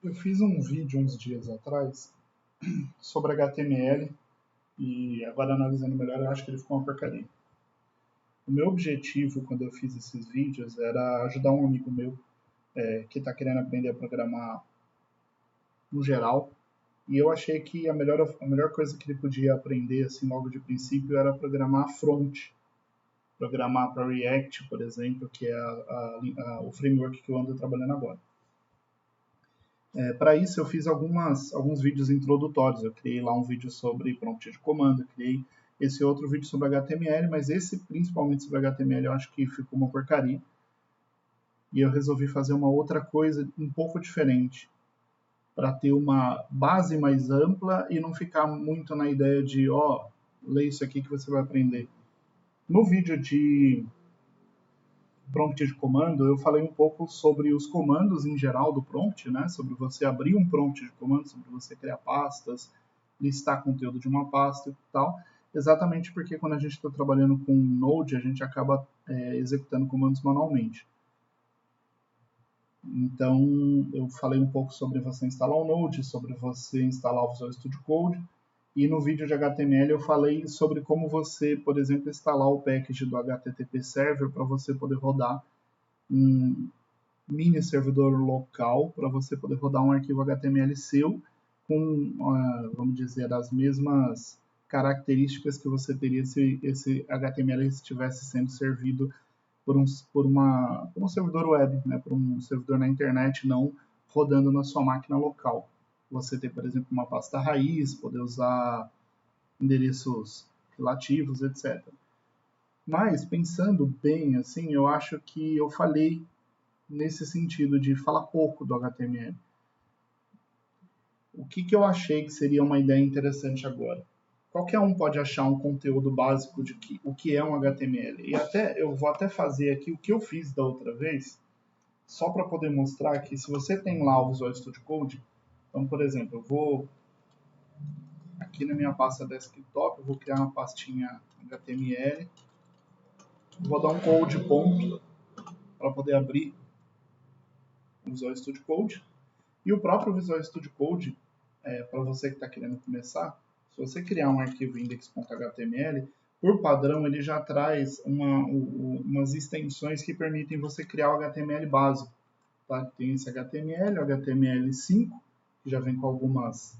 Eu fiz um vídeo uns dias atrás sobre HTML e agora analisando melhor eu acho que ele ficou uma porcaria. O meu objetivo quando eu fiz esses vídeos era ajudar um amigo meu que está querendo aprender a programar no geral e eu achei que a melhor coisa que ele podia aprender assim logo de princípio era programar front, programar para React, por exemplo, que é o framework que eu ando trabalhando agora. Para isso eu fiz alguns vídeos introdutórios. Eu criei lá um vídeo sobre prompt de comando, criei esse outro vídeo sobre HTML, mas esse principalmente sobre HTML eu acho que ficou uma porcaria. E eu resolvi fazer uma outra coisa um pouco diferente, para ter uma base mais ampla e não ficar muito na ideia de, lê isso aqui que você vai aprender. No vídeo de prompt de comando, eu falei um pouco sobre os comandos em geral do prompt, né? Sobre você abrir um prompt de comando, sobre você criar pastas, listar conteúdo de uma pasta e tal. Exatamente porque quando a gente está trabalhando com Node, a gente acaba executando comandos manualmente. Então, eu falei um pouco sobre você instalar o Node, sobre você instalar o Visual Studio Code, e no vídeo de HTML eu falei sobre como você, por exemplo, instalar o package do HTTP Server para você poder rodar um mini servidor local para você poder rodar um arquivo HTML seu com, vamos dizer, as mesmas características que você teria se esse HTML estivesse sendo servido por um servidor web, né, por um servidor na internet, não rodando na sua máquina local. Você ter, por exemplo, uma pasta raiz, poder usar endereços relativos, etc. Mas, pensando bem, assim, eu acho que eu falei nesse sentido de falar pouco do HTML. O que eu achei que seria uma ideia interessante agora? Qualquer um pode achar um conteúdo básico de o que é um HTML. E eu vou até fazer aqui o que eu fiz da outra vez, só para poder mostrar que se você tem lá o Visual Studio Code, então, por exemplo, eu vou aqui na minha pasta desktop, eu vou criar uma pastinha HTML, vou dar um code ponto para poder abrir o Visual Studio Code. E o próprio Visual Studio Code, para você que está querendo começar, se você criar um arquivo index.html, por padrão ele já traz umas extensões que permitem você criar o HTML básico. Tá? Tem esse HTML, o HTML5, que já vem com alguns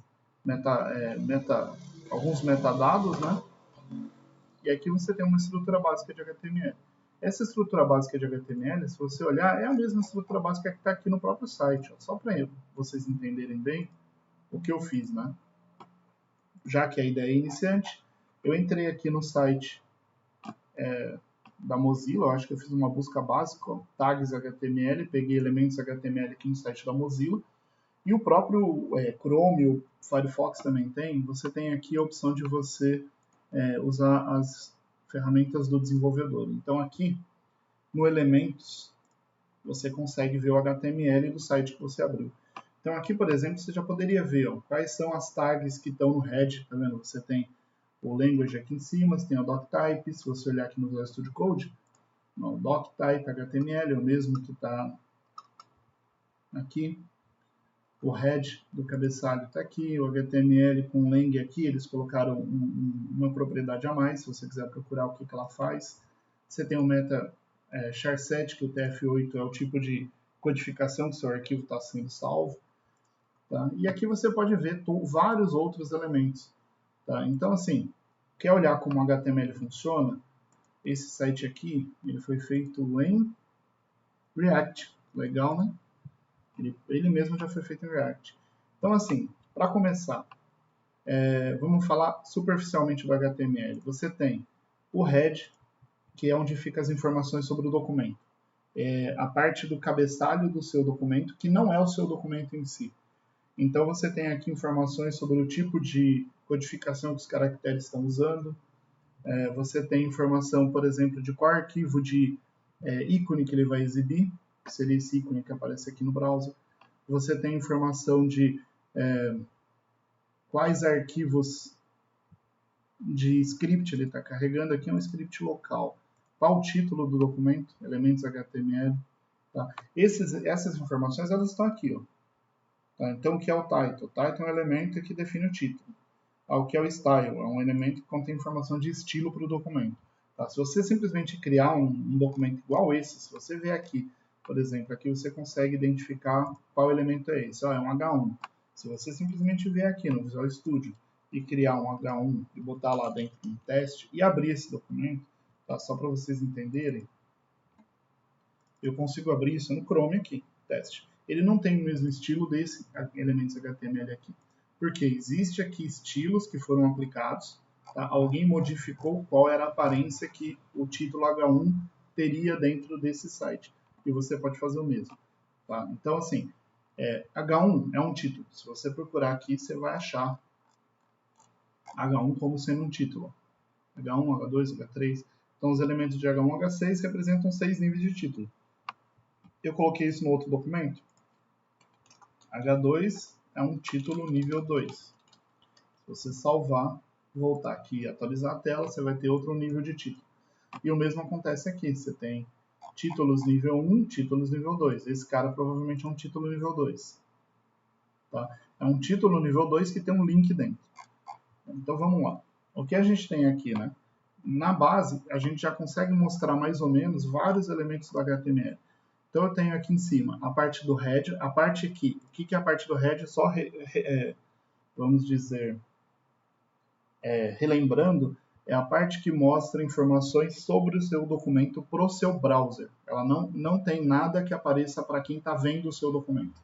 metadados, né? E aqui você tem uma estrutura básica de HTML. Essa estrutura básica de HTML, se você olhar, é a mesma estrutura básica que está aqui no próprio site. Ó. Só para vocês entenderem bem o que eu fiz, né? Já que a ideia é iniciante, eu entrei aqui no site da Mozilla, eu acho que eu fiz uma busca básica, ó, tags HTML, peguei elementos HTML aqui no site da Mozilla, e o próprio Chrome, o Firefox também tem, você tem aqui a opção de você usar as ferramentas do desenvolvedor. Então aqui, no Elementos, você consegue ver o HTML do site que você abriu. Então aqui, por exemplo, você já poderia ver quais são as tags que estão no head, tá vendo? Você tem o language aqui em cima, você tem o doctype, se você olhar aqui no Visual Studio Code, o doctype HTML é o mesmo que está aqui. O head do cabeçalho está aqui, o HTML com lang aqui, eles colocaram uma propriedade a mais, se você quiser procurar o que ela faz. Você tem o meta char7, que o TF8 é o tipo de codificação que seu arquivo está sendo salvo. Tá? E aqui você pode ver vários outros elementos. Tá? Então, assim, quer olhar como o HTML funciona? Esse site aqui, ele foi feito em React. Legal, né? Ele mesmo já foi feito em React. Então, assim, para começar, vamos falar superficialmente do HTML. Você tem o head, que é onde ficam as informações sobre o documento. A parte do cabeçalho do seu documento, que não é o seu documento em si. Então, você tem aqui informações sobre o tipo de codificação que os caracteres estão usando. Você tem informação, por exemplo, de qual arquivo de ícone que ele vai exibir, que seria esse ícone que aparece aqui no browser. Você tem informação de quais arquivos de script ele está carregando. Aqui é um script local. Qual o título do documento? Elementos HTML. Tá? Essas informações elas estão aqui. Ó. Tá? Então, o que é o title? O title é um elemento que define o título. O que é o style? É um elemento que contém informação de estilo para o documento. Tá? Se você simplesmente criar um documento igual esse, se você ver aqui, por exemplo, aqui você consegue identificar qual elemento é esse. É um H1. Se você simplesmente ver aqui no Visual Studio e criar um H1 e botar lá dentro um teste e abrir esse documento, tá? Só para vocês entenderem, eu consigo abrir isso no Chrome aqui, teste. Ele não tem o mesmo estilo desse elementos HTML aqui. Porque existe aqui estilos que foram aplicados, tá? Alguém modificou qual era a aparência que o título H1 teria dentro desse site. E você pode fazer o mesmo. Tá? Então, assim, H1 é um título. Se você procurar aqui, você vai achar H1 como sendo um título. H1, H2, H3. Então, os elementos de H1 e H6 representam 6 níveis de título. Eu coloquei isso no outro documento. H2 é um título nível 2. Se você salvar, voltar aqui e atualizar a tela, você vai ter outro nível de título. E o mesmo acontece aqui. Você tem títulos nível 1, títulos nível 2. Esse cara provavelmente é um título nível 2. Tá? É um título nível 2 que tem um link dentro. Então vamos lá. O que a gente tem aqui, né? Na base, a gente já consegue mostrar mais ou menos vários elementos do HTML. Então eu tenho aqui em cima a parte do head, a parte aqui. O que é a parte do head? Só, vamos dizer, relembrando, é a parte que mostra informações sobre o seu documento para o seu browser. Ela não tem nada que apareça para quem está vendo o seu documento.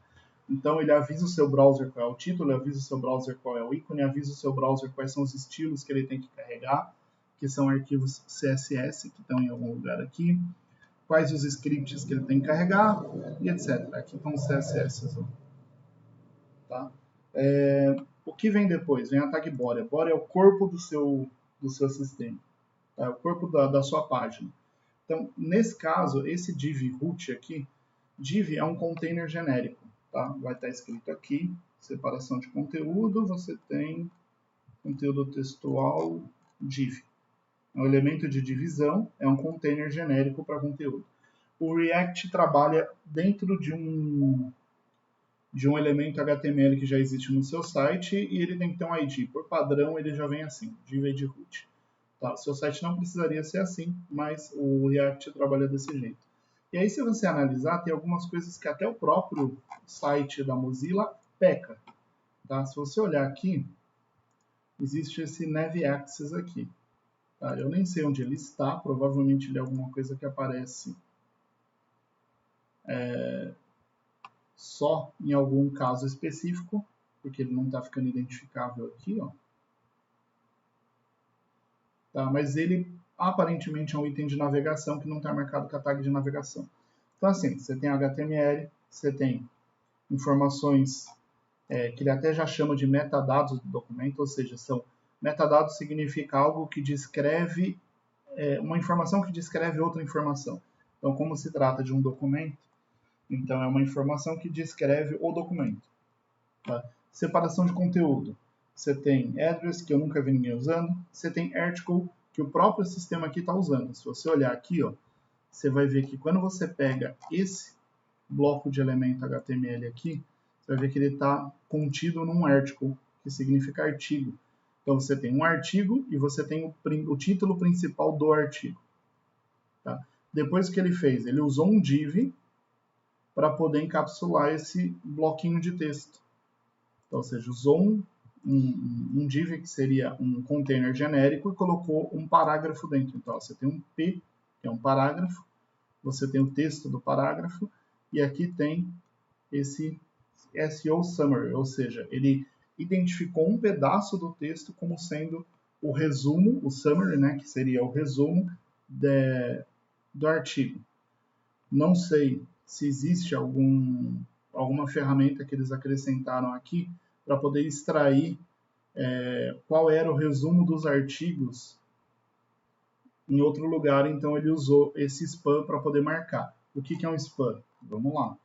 Então ele avisa o seu browser qual é o título, avisa o seu browser qual é o ícone, avisa o seu browser quais são os estilos que ele tem que carregar, que são arquivos CSS que estão em algum lugar aqui, quais os scripts que ele tem que carregar e etc. Aqui estão os CSS. Tá? O que vem depois? Vem a tag body. A body é o corpo do seu sistema, tá? É o corpo da sua página. Então, nesse caso, esse div root aqui, div é um container genérico. Tá? Vai estar escrito aqui, separação de conteúdo, você tem conteúdo textual div. É um elemento de divisão, é um container genérico para conteúdo. O React trabalha dentro de um elemento HTML que já existe no seu site e ele tem que ter um ID. Por padrão, ele já vem assim, div ID root. Tá? Seu site não precisaria ser assim, mas o React trabalha desse jeito. E aí, se você analisar, tem algumas coisas que até o próprio site da Mozilla peca. Tá? Se você olhar aqui, existe esse navAccess aqui. Tá? Eu nem sei onde ele está, provavelmente ele é alguma coisa que aparece só em algum caso específico, porque ele não está ficando identificável aqui. Ó. Tá? Mas ele aparentemente é um item de navegação que não está marcado com a tag de navegação. Então, assim, você tem HTML, você tem informações que ele até já chama de metadados do documento, ou seja, metadados significa algo que descreve, uma informação que descreve outra informação. Então, como se trata de um documento, então é uma informação que descreve o documento. Tá? Separação de conteúdo. Você tem address, que eu nunca vi ninguém usando, você tem article, que o próprio sistema aqui está usando. Se você olhar aqui, ó, você vai ver que quando você pega esse bloco de elemento HTML aqui, você vai ver que ele está contido num article, que significa artigo. Então você tem um artigo e você tem o título principal do artigo. Tá? Depois que ele fez, ele usou um div para poder encapsular esse bloquinho de texto. Então, ou seja, usou um div que seria um container genérico e colocou um parágrafo dentro. Então, você tem um P, que é um parágrafo, você tem o texto do parágrafo, e aqui tem esse SEO Summary, ou seja, ele identificou um pedaço do texto como sendo o resumo, o summary, né, que seria o resumo do artigo. Não sei se existe alguma ferramenta que eles acrescentaram aqui para poder extrair qual era o resumo dos artigos em outro lugar, então ele usou esse spam para poder marcar. O que é um spam? Vamos lá.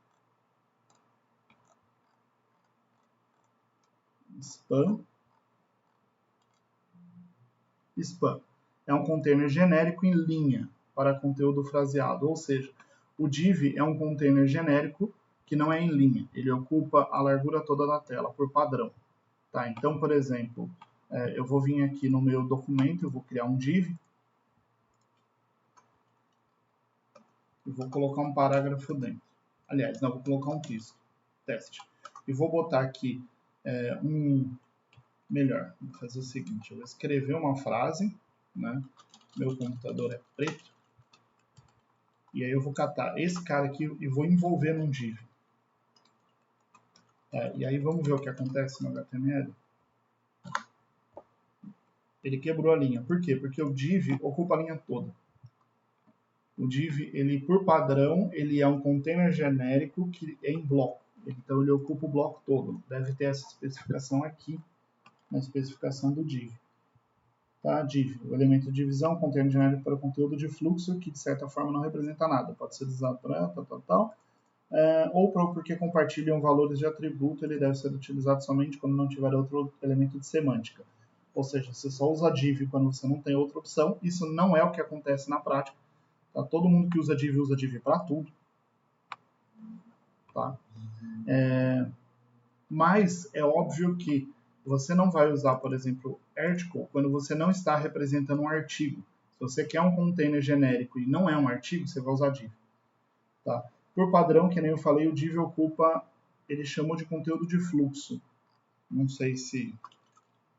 Spam é um container genérico em linha para conteúdo fraseado, ou seja, o div é um container genérico que não é em linha. Ele ocupa a largura toda da tela, por padrão. Tá? Então, por exemplo, eu vou vir aqui no meu documento, eu vou criar um div, e vou colocar um parágrafo dentro. Aliás, não, vou colocar um texto, teste. E vou botar aqui melhor, vou fazer o seguinte, eu vou escrever uma frase, né? Meu computador é preto, e aí eu vou catar esse cara aqui e vou envolver num div. E aí vamos ver o que acontece no HTML. Ele quebrou a linha. Por quê? Porque o div ocupa a linha toda. O div, ele por padrão, ele é um container genérico que é em bloco. Então ele ocupa o bloco todo. Deve ter essa especificação aqui na especificação do div. Tá? Div, o elemento de divisão, container genérico para o conteúdo de fluxo, que de certa forma não representa nada. Pode ser usado para tal. Ou porque compartilham valores de atributo, ele deve ser utilizado somente quando não tiver outro elemento de semântica. Ou seja, você só usa div quando você não tem outra opção. Isso não é o que acontece na prática. Tá? Todo mundo que usa div para tudo. Tá? Mas é óbvio que você não vai usar, por exemplo, article quando você não está representando um artigo. Se você quer um container genérico e não é um artigo, você vai usar div. Tá? Por padrão, que nem eu falei, o div ocupa, ele chamou de conteúdo de fluxo. Não sei se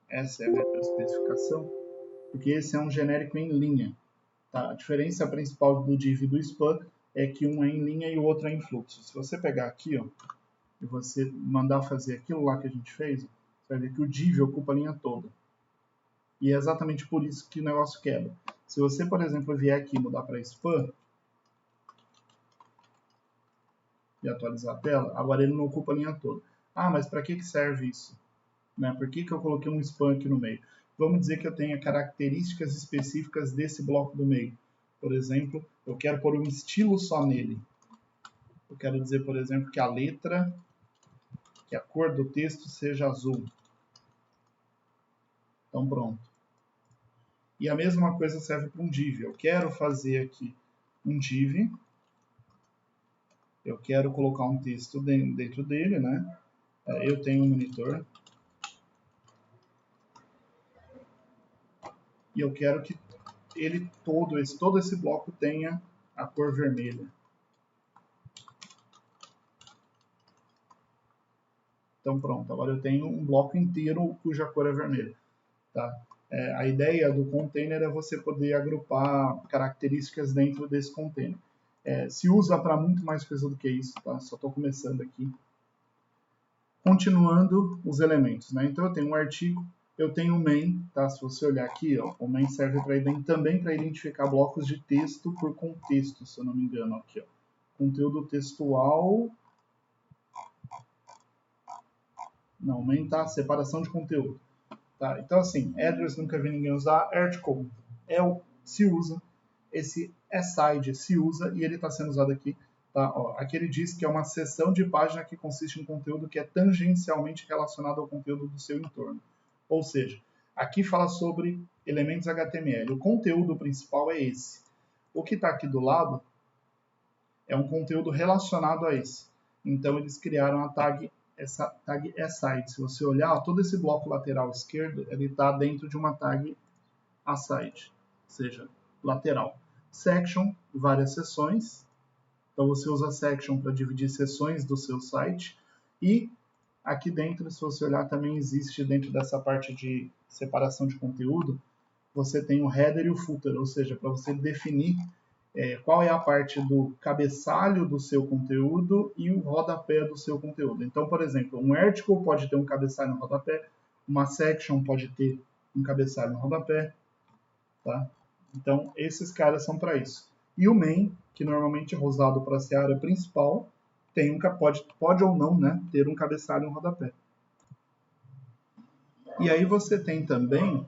essa é a especificação, porque esse é um genérico em linha. Tá? A diferença principal do div e do span é que um é em linha e o outro é em fluxo. Se você pegar aqui, ó, e você mandar fazer aquilo lá que a gente fez, você vai ver que o div ocupa a linha toda. E é exatamente por isso que o negócio quebra. Se você, por exemplo, vier aqui e mudar para span, e atualizar a tela, agora ele não ocupa a linha toda. Ah, mas para que serve isso? Né? Por que eu coloquei um span aqui no meio? Vamos dizer que eu tenha características específicas desse bloco do meio. Por exemplo, eu quero pôr um estilo só nele. Eu quero dizer, por exemplo, que a letra, que a cor do texto seja azul. Então, pronto. E a mesma coisa serve para um div. Eu quero fazer aqui um div. Eu quero colocar um texto dentro dele, né? Eu tenho um monitor. E eu quero que ele todo esse bloco tenha a cor vermelha. Então pronto, agora eu tenho um bloco inteiro cuja cor é vermelha. Tá? A ideia do container é você poder agrupar características dentro desse container. Se usa para muito mais coisa do que isso, tá? Só estou começando aqui. Continuando os elementos, né? Então eu tenho um artigo, eu tenho o main, tá? Se você olhar aqui, ó, o main serve também para identificar blocos de texto por contexto, se eu não me engano, aqui, ó. Conteúdo textual. Não, o main tá separação de conteúdo. Tá? Então, assim, address nunca vi ninguém usar, article se usa, esse aside se usa e ele está sendo usado aqui. Tá? Ó, aqui ele diz que é uma seção de página que consiste em conteúdo que é tangencialmente relacionado ao conteúdo do seu entorno. Ou seja, aqui fala sobre elementos HTML. O conteúdo principal é esse. O que está aqui do lado é um conteúdo relacionado a esse. Então, eles criaram essa tag aside. Se você olhar, todo esse bloco lateral esquerdo, ele está dentro de uma tag aside, ou seja, lateral. Section, várias seções. Então, você usa section para dividir seções do seu site. E aqui dentro, se você olhar, também existe dentro dessa parte de separação de conteúdo, você tem o header e o footer, ou seja, para você definir qual é a parte do cabeçalho do seu conteúdo e o rodapé do seu conteúdo. Então, por exemplo, um article pode ter um cabeçalho no rodapé, uma section pode ter um cabeçalho no rodapé, tá? Então, esses caras são para isso. E o main, que normalmente é usado para ser a área principal, pode ou não, né, ter um cabeçalho no rodapé. E aí você tem também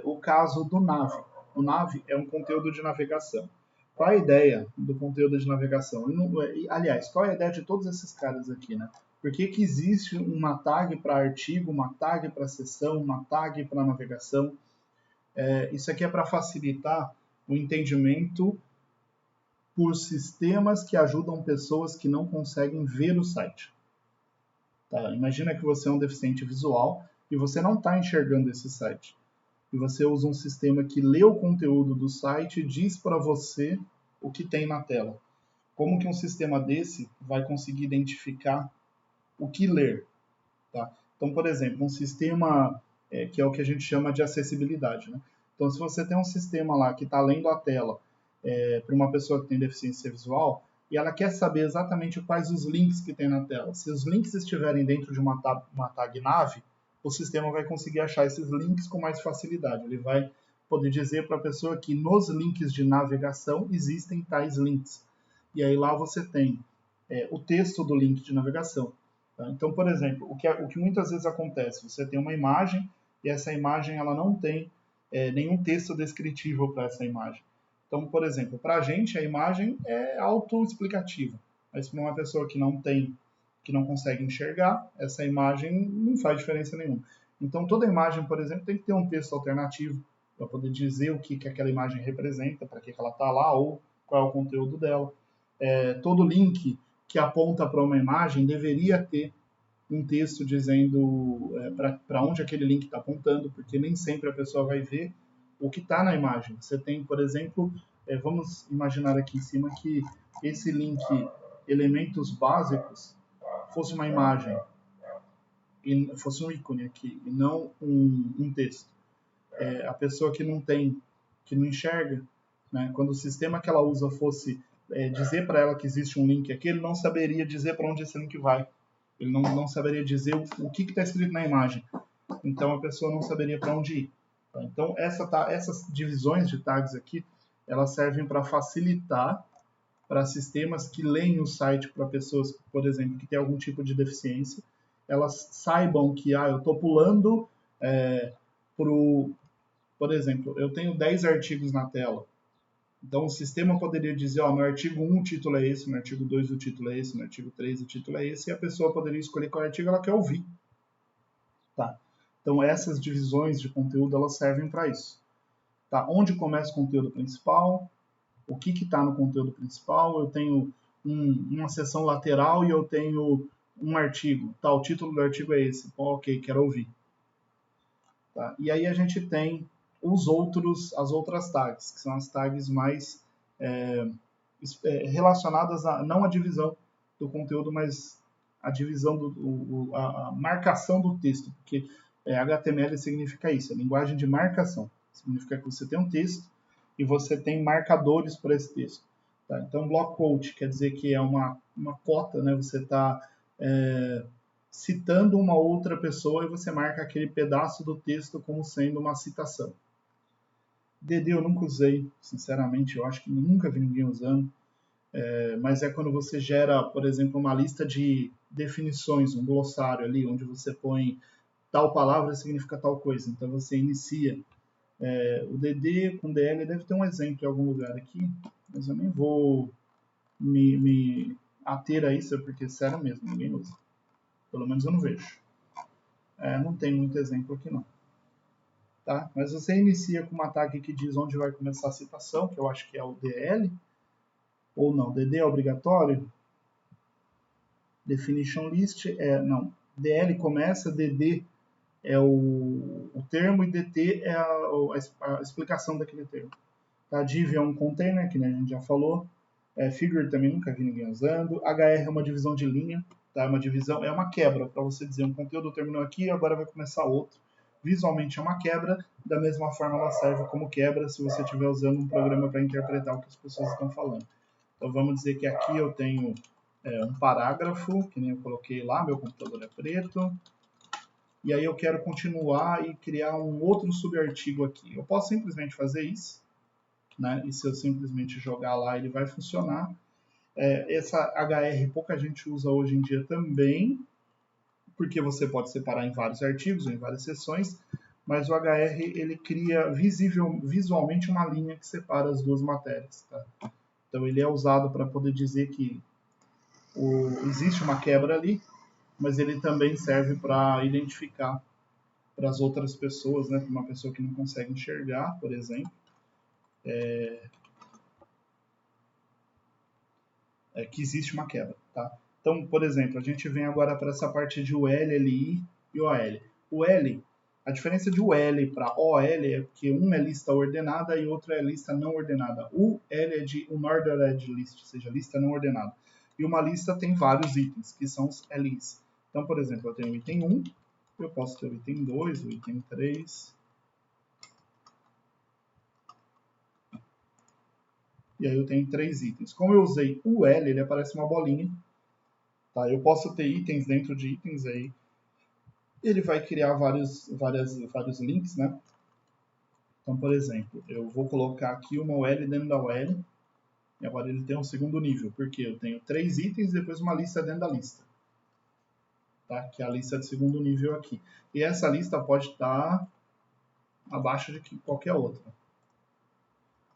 o caso do nav. O nav é um conteúdo de navegação. Qual é a ideia do conteúdo de navegação? Aliás, qual é a ideia de todos esses caras aqui, né? Por que existe uma tag para artigo, uma tag para seção, uma tag para navegação? Isso aqui é para facilitar o entendimento por sistemas que ajudam pessoas que não conseguem ver o site. Tá? Imagina que você é um deficiente visual e você não está enxergando esse site. E você usa um sistema que lê o conteúdo do site e diz para você o que tem na tela. Como que um sistema desse vai conseguir identificar o que ler? Tá? Então, por exemplo, um sistema que é o que a gente chama de acessibilidade. Né? Então, se você tem um sistema lá que está lendo a tela para uma pessoa que tem deficiência visual e ela quer saber exatamente quais os links que tem na tela. Se os links estiverem dentro de uma tag nav, o sistema vai conseguir achar esses links com mais facilidade. Ele vai poder dizer para a pessoa que nos links de navegação existem tais links. E aí lá você tem o texto do link de navegação. Tá? Então, por exemplo, o que muitas vezes acontece, você tem uma imagem e essa imagem ela não tem nenhum texto descritivo para essa imagem. Então, por exemplo, para a gente a imagem é autoexplicativa, mas para uma pessoa que não consegue enxergar, essa imagem não faz diferença nenhuma. Então, toda imagem, por exemplo, tem que ter um texto alternativo para poder dizer o que aquela imagem representa, para que ela está lá ou qual é o conteúdo dela. Todo link que aponta para uma imagem deveria ter um texto dizendo para onde aquele link está apontando, porque nem sempre a pessoa vai ver o que está na imagem. Você tem, por exemplo, vamos imaginar aqui em cima que esse link elementos básicos fosse uma imagem, e fosse um ícone aqui, e não um texto. A pessoa que não enxerga, né, quando o sistema que ela usa fosse dizer para ela que existe um link aqui, ele não saberia dizer para onde esse link vai. Ele não saberia dizer o que está escrito na imagem. Então a pessoa não saberia para onde ir. Tá? Então essas divisões de tags aqui, elas servem para facilitar para sistemas que leem o site para pessoas, por exemplo, que têm algum tipo de deficiência, elas saibam que eu estou pulando por exemplo, eu tenho 10 artigos na tela. Então, o sistema poderia dizer, no artigo 1 o título é esse, no artigo 2 o título é esse, no artigo 3 o título é esse, e a pessoa poderia escolher qual artigo ela quer ouvir. Tá? Então, essas divisões de conteúdo, elas servem para isso. Tá? Onde começa o conteúdo principal, o que está no conteúdo principal, eu tenho uma seção lateral e eu tenho um artigo. Tá, o título do artigo é esse. Ok, quero ouvir. Tá? E aí a gente tem as outras tags, que são as tags mais relacionadas não à divisão do conteúdo, mas a divisão a marcação do texto, porque HTML significa isso, é linguagem de marcação. Significa que você tem um texto e você tem marcadores para esse texto. Tá? Então, block quote quer dizer que é uma cota, né? Você está citando uma outra pessoa e você marca aquele pedaço do texto como sendo uma citação. DD eu nunca usei, sinceramente, eu acho que nunca vi ninguém usando, mas é quando você gera, por exemplo, uma lista de definições, um glossário ali, onde você põe tal palavra significa tal coisa, então você inicia. O DD com DL deve ter um exemplo em algum lugar aqui, mas eu nem vou me ater a isso, porque sério mesmo, ninguém usa. Pelo menos eu não vejo. Não tem muito exemplo aqui não. Tá? Mas você inicia com uma tag que diz onde vai começar a citação, que eu acho que é o DL, ou não, DD é obrigatório. Definition list não. DL começa, DD é o termo e DT é a explicação daquele termo. Tá? Div é um container, que a gente já falou. Figure também nunca vi ninguém usando. HR é uma divisão de linha, tá? É uma quebra, para você dizer um conteúdo terminou aqui e agora vai começar outro. Visualmente é uma quebra, da mesma forma ela serve como quebra se você estiver usando um programa para interpretar o que as pessoas estão falando. Então vamos dizer que aqui eu tenho um parágrafo, que nem eu coloquei lá, meu computador é preto, e aí eu quero continuar e criar um outro subartigo aqui. Eu posso simplesmente fazer isso, né? E se eu simplesmente jogar lá, ele vai funcionar. Essa HR pouca gente usa hoje em dia também, porque você pode separar em vários artigos ou em várias seções, mas o HR ele cria visualmente uma linha que separa as duas matérias. Tá? Então ele é usado para poder dizer que existe uma quebra ali, mas ele também serve para identificar para as outras pessoas, né? Para uma pessoa que não consegue enxergar, por exemplo. que existe uma quebra, tá? Então, por exemplo, a gente vem agora para essa parte de UL, LI e OL. O L, a diferença de UL para OL é que um é lista ordenada e outro é lista não ordenada. O L é de unordered list, ou seja, lista não ordenada. E uma lista tem vários itens, que são os LIs. Então, por exemplo, eu tenho o item 1, eu posso ter o item 2, o item 3. E aí eu tenho 3 itens. Como eu usei o L, ele aparece uma bolinha. Tá? Eu posso ter itens dentro de itens aí. Ele vai criar vários links, né? Então, por exemplo, eu vou colocar aqui uma UL dentro da UL. E agora ele tem um segundo nível, porque eu tenho 3 itens e depois uma lista dentro da lista. Tá? Que é a lista de segundo nível aqui. E essa lista pode estar abaixo de qualquer outra.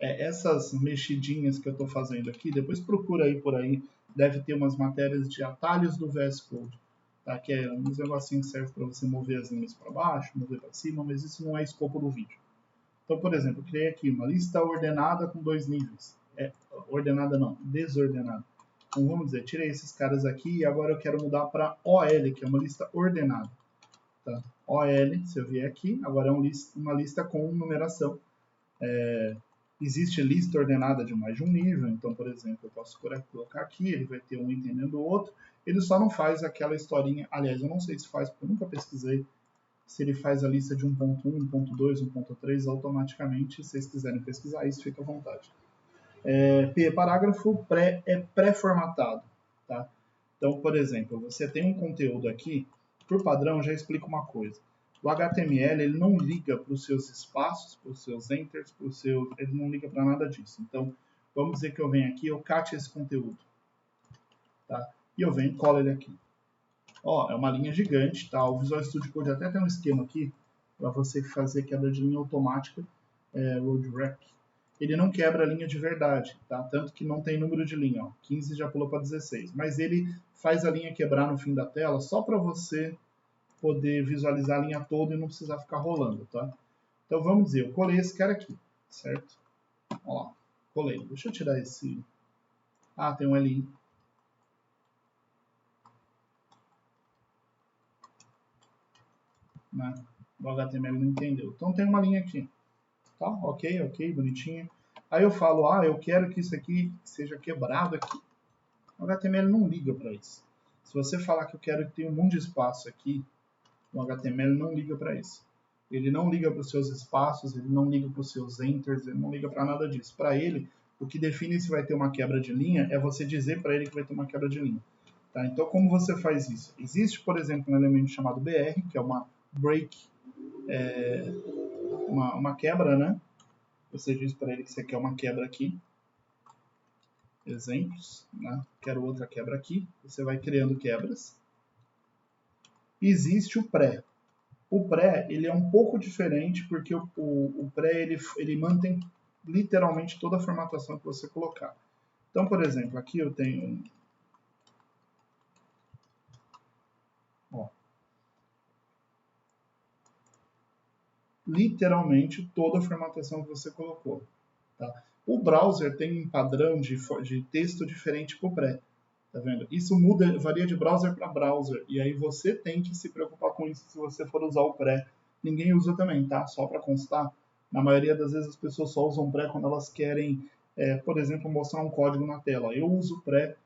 Essas mexidinhas que eu estou fazendo aqui, depois procura aí por aí, deve ter umas matérias de atalhos do VS Code, tá? Que é uns negocinhos que servem para você mover as linhas para baixo, mover para cima, mas isso não é escopo do vídeo. Então, por exemplo, eu criei aqui uma lista ordenada com 2 níveis. Ordenada não, desordenada. Então, vamos dizer, tirei esses caras aqui e agora eu quero mudar para OL, que é uma lista ordenada. Tá? OL, se eu vier aqui, agora é uma lista com numeração. Existe lista ordenada de mais de um nível, então, por exemplo, eu posso colocar aqui, ele vai ter um item dentro do outro, ele só não faz aquela historinha, aliás, eu não sei se faz, porque eu nunca pesquisei, se ele faz a lista de 1.1, 1.2, 1.3 automaticamente, se vocês quiserem pesquisar isso, fica à vontade. Parágrafo pré-formatado, tá? Então, por exemplo, você tem um conteúdo aqui, por padrão, já explico uma coisa. O HTML ele não liga para os seus espaços, para os seus enters, ele não liga para nada disso. Então, vamos dizer que eu venho aqui, eu cate esse conteúdo, tá? E eu venho e colo ele aqui. Ó, é uma linha gigante, tá? O Visual Studio Code até tem um esquema aqui para você fazer quebra de linha automática, Road Rec. Ele não quebra a linha de verdade, tá? Tanto que não tem número de linha, ó. 15 já pulou para 16. Mas ele faz a linha quebrar no fim da tela só para você poder visualizar a linha toda e não precisar ficar rolando, tá? Então vamos dizer, eu colei esse cara aqui, certo? Ó lá, colei. Deixa eu tirar esse... Ah, tem um LI. Né? O HTML não entendeu. Então tem uma linha aqui. Tá? Ok, bonitinho. Aí eu falo, eu quero que isso aqui seja quebrado aqui. O HTML não liga para isso. Se você falar que eu quero que tenha um monte de espaço aqui, o HTML não liga para isso. Ele não liga para os seus espaços, ele não liga para os seus enters, ele não liga para nada disso. Para ele, o que define se vai ter uma quebra de linha é você dizer para ele que vai ter uma quebra de linha. Tá? Então, como você faz isso? Existe, por exemplo, um elemento chamado BR, que é uma break, uma quebra, né? Você diz para ele que você quer uma quebra aqui. Exemplos, né? Quero outra quebra aqui. Você vai criando quebras. Existe o pré. O pré ele é um pouco diferente porque o pré ele mantém literalmente toda a formatação que você colocar. Então, por exemplo, aqui eu tenho literalmente toda a formatação que você colocou. Tá? O browser tem um padrão de texto diferente para o pré. Tá vendo? Isso muda, varia de browser para browser. E aí você tem que se preocupar com isso se você for usar o pré. Ninguém usa também, tá? Só para constar. Na maioria das vezes as pessoas só usam pré quando elas querem, por exemplo, mostrar um código na tela. Eu uso pré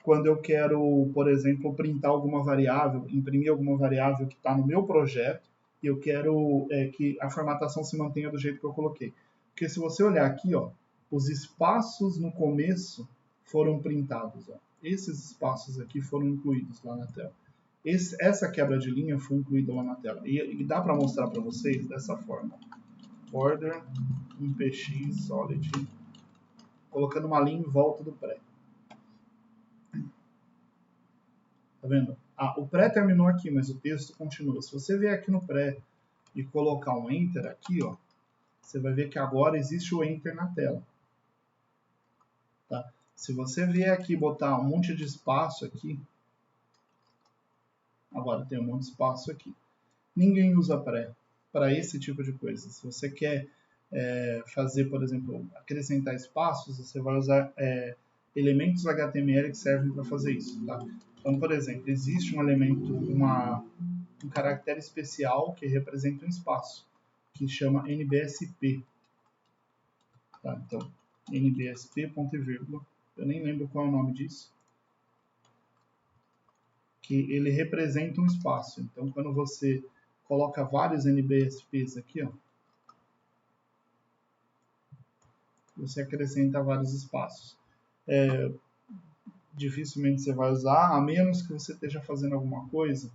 quando eu quero, por exemplo, printar alguma variável, imprimir alguma variável que está no meu projeto e eu quero que a formatação se mantenha do jeito que eu coloquei. Porque se você olhar aqui, ó, os espaços no começo foram printados. Ó. Esses espaços aqui foram incluídos lá na tela. Essa quebra de linha foi incluída lá na tela. E dá para mostrar para vocês dessa forma. Border, um px, solid, colocando uma linha em volta do pré. Tá vendo? O pré terminou aqui, mas o texto continua. Se você vier aqui no pré e colocar um enter aqui, ó, você vai ver que agora existe o enter na tela. Tá? Se você vier aqui e botar um monte de espaço aqui, agora tem um monte de espaço aqui. Ninguém usa pré para esse tipo de coisa. Se você quer fazer, por exemplo, acrescentar espaços, você vai usar elementos HTML que servem para fazer isso, tá? Então, por exemplo, existe um elemento, um caractere especial que representa um espaço, que chama NBSP. Tá? Então, NBSP, ponto e vírgula. Eu nem lembro qual é o nome disso. Que ele representa um espaço. Então, quando você coloca vários NBSPs aqui, ó, você acrescenta vários espaços. Dificilmente você vai usar, a menos que você esteja fazendo alguma coisa.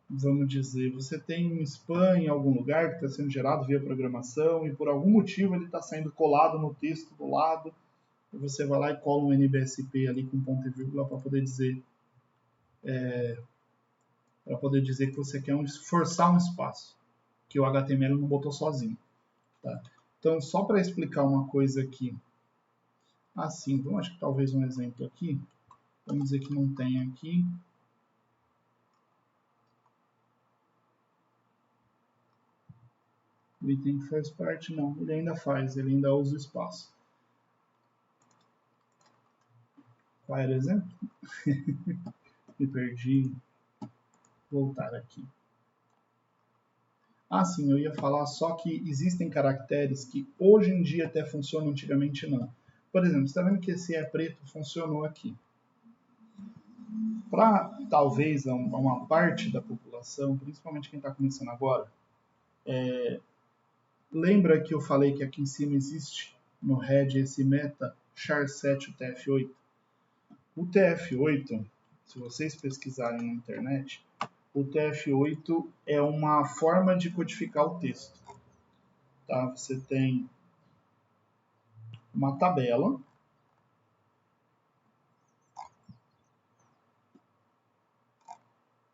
Vamos dizer, você tem um spam em algum lugar que está sendo gerado via programação e por algum motivo ele está sendo colado no texto do lado. E você vai lá e cola um NBSP ali com ponto e vírgula para poder dizer que você quer forçar um espaço que o HTML não botou sozinho. Tá? Então, só para explicar uma coisa aqui, assim, vamos acho que talvez um exemplo aqui. Vamos dizer que não tem aqui. O item que faz parte, não. Ele ainda faz, ele ainda usa o espaço. Qual era o exemplo? Me perdi. Voltar aqui. Ah, sim, eu ia falar só que existem caracteres que hoje em dia até funcionam, antigamente não. Por exemplo, você está vendo que esse é preto funcionou aqui. Para talvez uma parte da população, principalmente quem está começando agora, lembra que eu falei que aqui em cima existe no head esse meta char7 UTF-8? O TF-8, se vocês pesquisarem na internet, o TF-8 é uma forma de codificar o texto. Tá? Você tem uma tabela.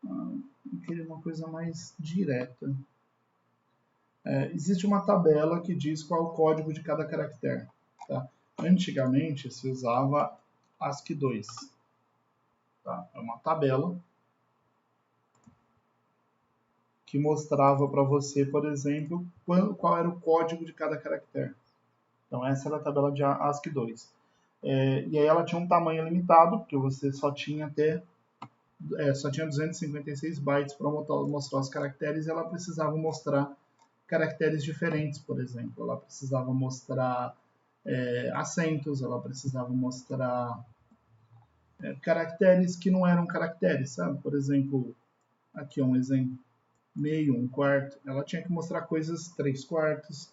Eu queria uma coisa mais direta. Existe uma tabela que diz qual é o código de cada caractere. Tá? Antigamente se usava ASCII 2. Tá? É uma tabela que mostrava para você, por exemplo, qual era o código de cada caractere. Então essa era a tabela de ASCII 2. E aí ela tinha um tamanho limitado, porque você só tinha 256 bytes para mostrar os caracteres, e ela precisava mostrar caracteres diferentes, por exemplo. Ela precisava mostrar acentos, ela precisava mostrar caracteres que não eram caracteres, sabe? Por exemplo, aqui é um exemplo, meio, um quarto. Ela tinha que mostrar coisas 3/4.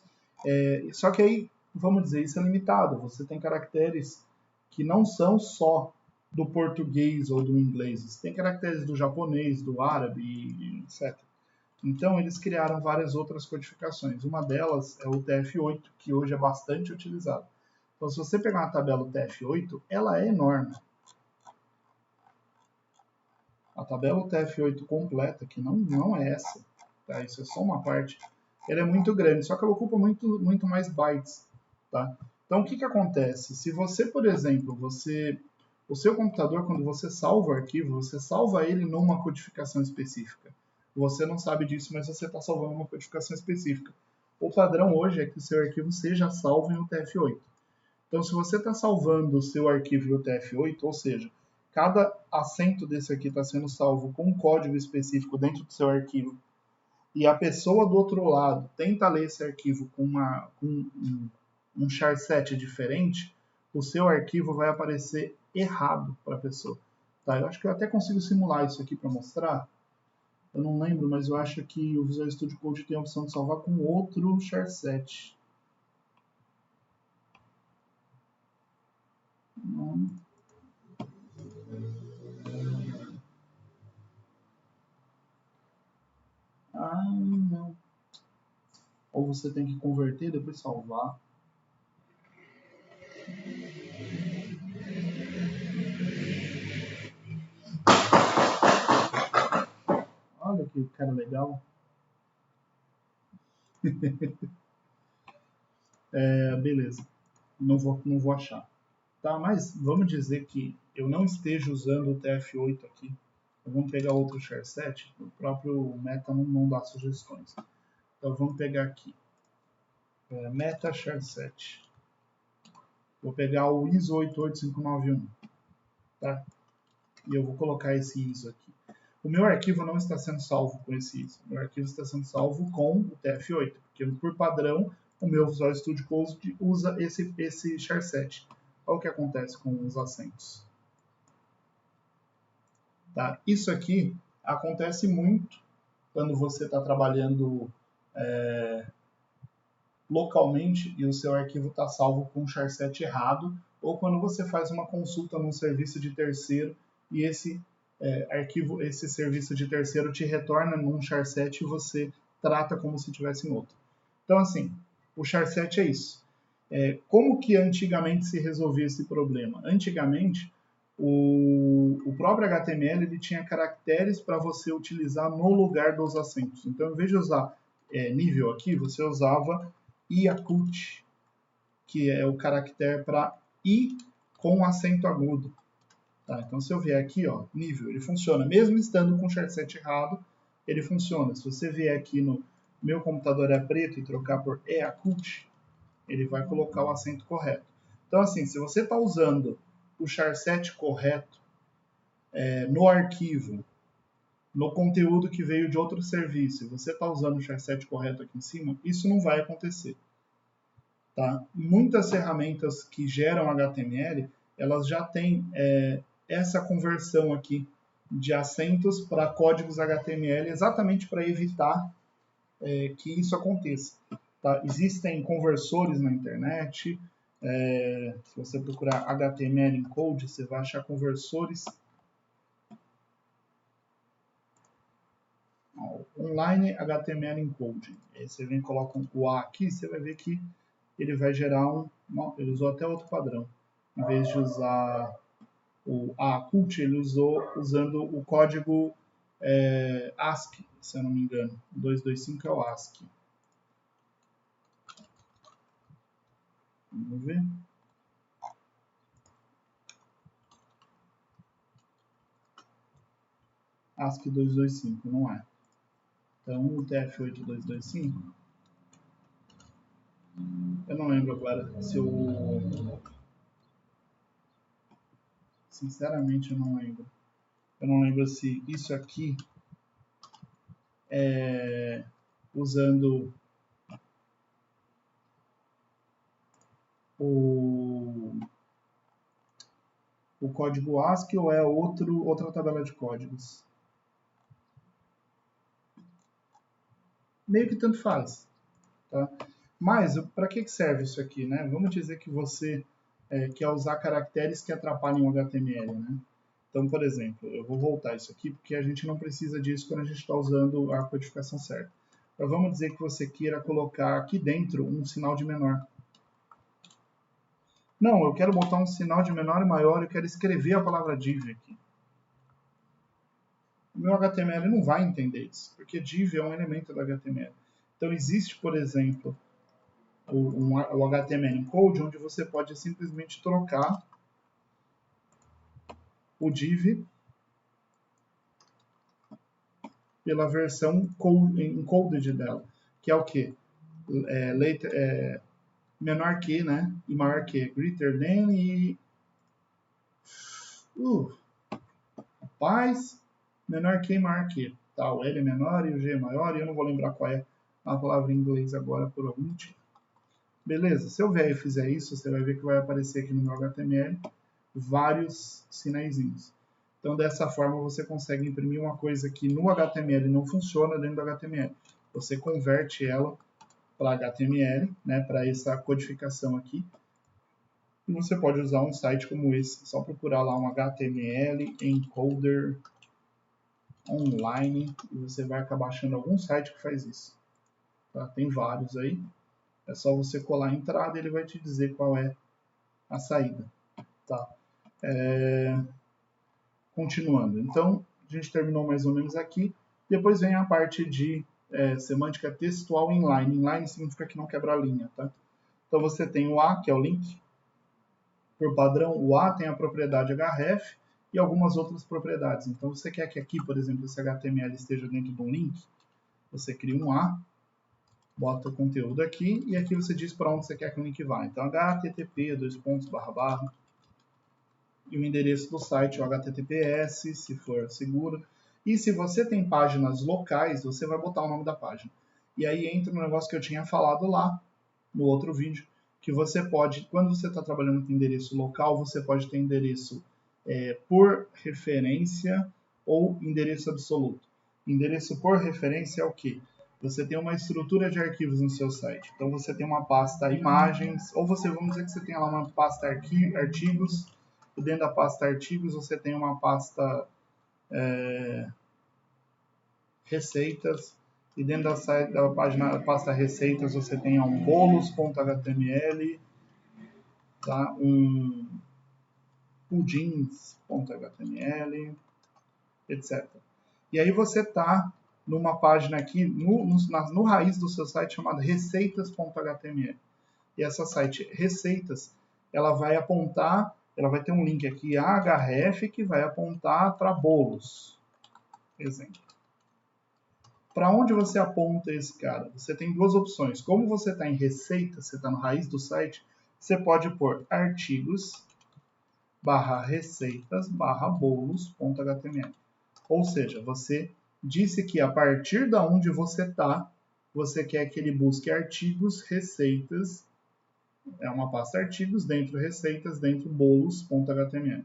Só que aí, vamos dizer, isso é limitado. Você tem caracteres que não são só do português ou do inglês. Você tem caracteres do japonês, do árabe, etc. Então, eles criaram várias outras codificações. Uma delas é o TF-8, que hoje é bastante utilizado. Então, se você pegar uma tabela do TF-8, ela é enorme. A tabela UTF-8 completa, que não é essa, tá? Isso é só uma parte, ela é muito grande, só que ela ocupa muito mais bytes. Tá? Então, o que acontece? Se você, por exemplo, o seu computador, quando você salva o arquivo, você salva ele numa codificação específica. Você não sabe disso, mas você está salvando uma codificação específica. O padrão hoje é que o seu arquivo seja salvo em UTF-8. Então, se você está salvando o seu arquivo em UTF-8, ou seja, cada acento desse aqui está sendo salvo com um código específico dentro do seu arquivo, e a pessoa do outro lado tenta ler esse arquivo com um char7 diferente, o seu arquivo vai aparecer errado para a pessoa. Tá? Eu acho que eu até consigo simular isso aqui para mostrar. Eu não lembro, mas eu acho que o Visual Studio Code tem a opção de salvar com outro char7. Não. Ou você tem que converter e depois salvar. Olha que cara legal. Beleza. Não vou achar. Tá, mas vamos dizer que eu não esteja usando o TF-8 aqui. Vamos pegar outro char7. O próprio Meta não dá sugestões. Então vamos pegar aqui. Meta char7. Vou pegar o ISO 88591, tá? E eu vou colocar esse ISO aqui. O meu arquivo não está sendo salvo com esse ISO. O meu arquivo está sendo salvo com o TF8, porque por padrão o meu Visual Studio Code usa esse char7. Olha o que acontece com os assentos. Tá? Isso aqui acontece muito quando você está trabalhando localmente e o seu arquivo está salvo com um char7 errado, ou quando você faz uma consulta num serviço de terceiro e esse arquivo, esse serviço de terceiro te retorna num char7 e você trata como se tivesse em outro. Então, assim, o char7 é isso. Como que antigamente se resolvia esse problema? Antigamente, o próprio HTML ele tinha caracteres para você utilizar no lugar dos acentos. Então, em vez de usar nível aqui, você usava iacult, que é o caractere para I com acento agudo. Tá? Então, se eu vier aqui, ó, nível, ele funciona. Mesmo estando com o char7 errado, ele funciona. Se você vier aqui no meu computador é preto e trocar por iacult, ele vai colocar o acento correto. Então, assim, se você está usando o char7 correto no arquivo, no conteúdo que veio de outro serviço, e você está usando o char7 correto aqui em cima, isso não vai acontecer. Tá? Muitas ferramentas que geram HTML, elas já têm essa conversão aqui de acentos para códigos HTML, exatamente para evitar que isso aconteça. Tá? Existem conversores na internet, se você procurar HTML encode, você vai achar conversores online HTML encode. Aí você vem e coloca o A aqui, você vai ver que ele vai gerar ele usou até outro padrão. Em vez de usar o ACult, ele usando o código ASCII, se eu não me engano. 225 é o ASCII. Vamos ver. ASCII 225, não é. Então, o TF8 225, eu não lembro agora se o... Sinceramente, eu não lembro. Eu não lembro se isso aqui é usando o código ASCII ou é outra tabela de códigos. Meio que tanto faz. Tá? Mas, para que serve isso aqui? Né? Vamos dizer que você quer usar caracteres que atrapalhem o HTML. Né? Então, por exemplo, eu vou voltar isso aqui porque a gente não precisa disso quando a gente está usando a codificação certa. Mas vamos dizer que você queira colocar aqui dentro um sinal de menor. Não, eu quero botar um sinal de menor e maior, eu quero escrever a palavra div aqui. O meu HTML não vai entender isso, porque div é um elemento do HTML. Então existe, por exemplo, o HTML encode, onde você pode simplesmente trocar o div pela versão encoded dela, que é o quê? Menor que, né? E maior que. Greater than e... Rapaz, menor que e maior que. Tá, o L é menor e o G é maior, e eu não vou lembrar qual é a palavra em inglês agora por algum motivo. Beleza, se eu vier e fizer isso, você vai ver que vai aparecer aqui no meu HTML vários sinaizinhos. Então, dessa forma, você consegue imprimir uma coisa que no HTML não funciona dentro do HTML. Você converte ela para HTML, né, para essa codificação aqui. E você pode usar um site como esse, só procurar lá um HTML encoder online e você vai acabar achando algum site que faz isso. Tá? Tem vários aí. É só você colar a entrada e ele vai te dizer qual é a saída. Tá? Continuando. Então, a gente terminou mais ou menos aqui. Depois vem a parte de semântica textual inline. Inline significa que não quebra a linha. Tá? Então, você tem o A, que é o link. Por padrão, o A tem a propriedade href e algumas outras propriedades. Então, você quer que aqui, por exemplo, esse HTML esteja dentro de um link, você cria um A, bota o conteúdo aqui e aqui você diz para onde você quer que o link vá. Então, http, e o endereço do site, o HTTPS, se for seguro. E se você tem páginas locais, você vai botar o nome da página. E aí entra no negócio que eu tinha falado lá no outro vídeo, que você pode, quando você está trabalhando com endereço local, você pode ter endereço por referência ou endereço absoluto. Endereço por referência é o quê? Você tem uma estrutura de arquivos no seu site. Então você tem uma pasta imagens, ou vamos dizer que você tem lá uma pasta artigos, e dentro da pasta artigos você tem uma pasta receitas, e dentro da página da pasta receitas você tem um bolos.html, tá? Um pudins.html, etc. E aí você está numa página aqui, no raiz do seu site, chamada receitas.html. E essa site receitas, ela vai apontar, ela vai ter um link aqui, href, que vai apontar para bolos. Exemplo. Para onde você aponta esse cara? Você tem duas opções. Como você está em receitas, você está no raiz do site, você pode pôr artigos /receitas /bolos.html. Ou seja, você disse que a partir da onde você está, você quer que ele busque artigos, receitas, é uma pasta artigos, dentro receitas, dentro bolos.html.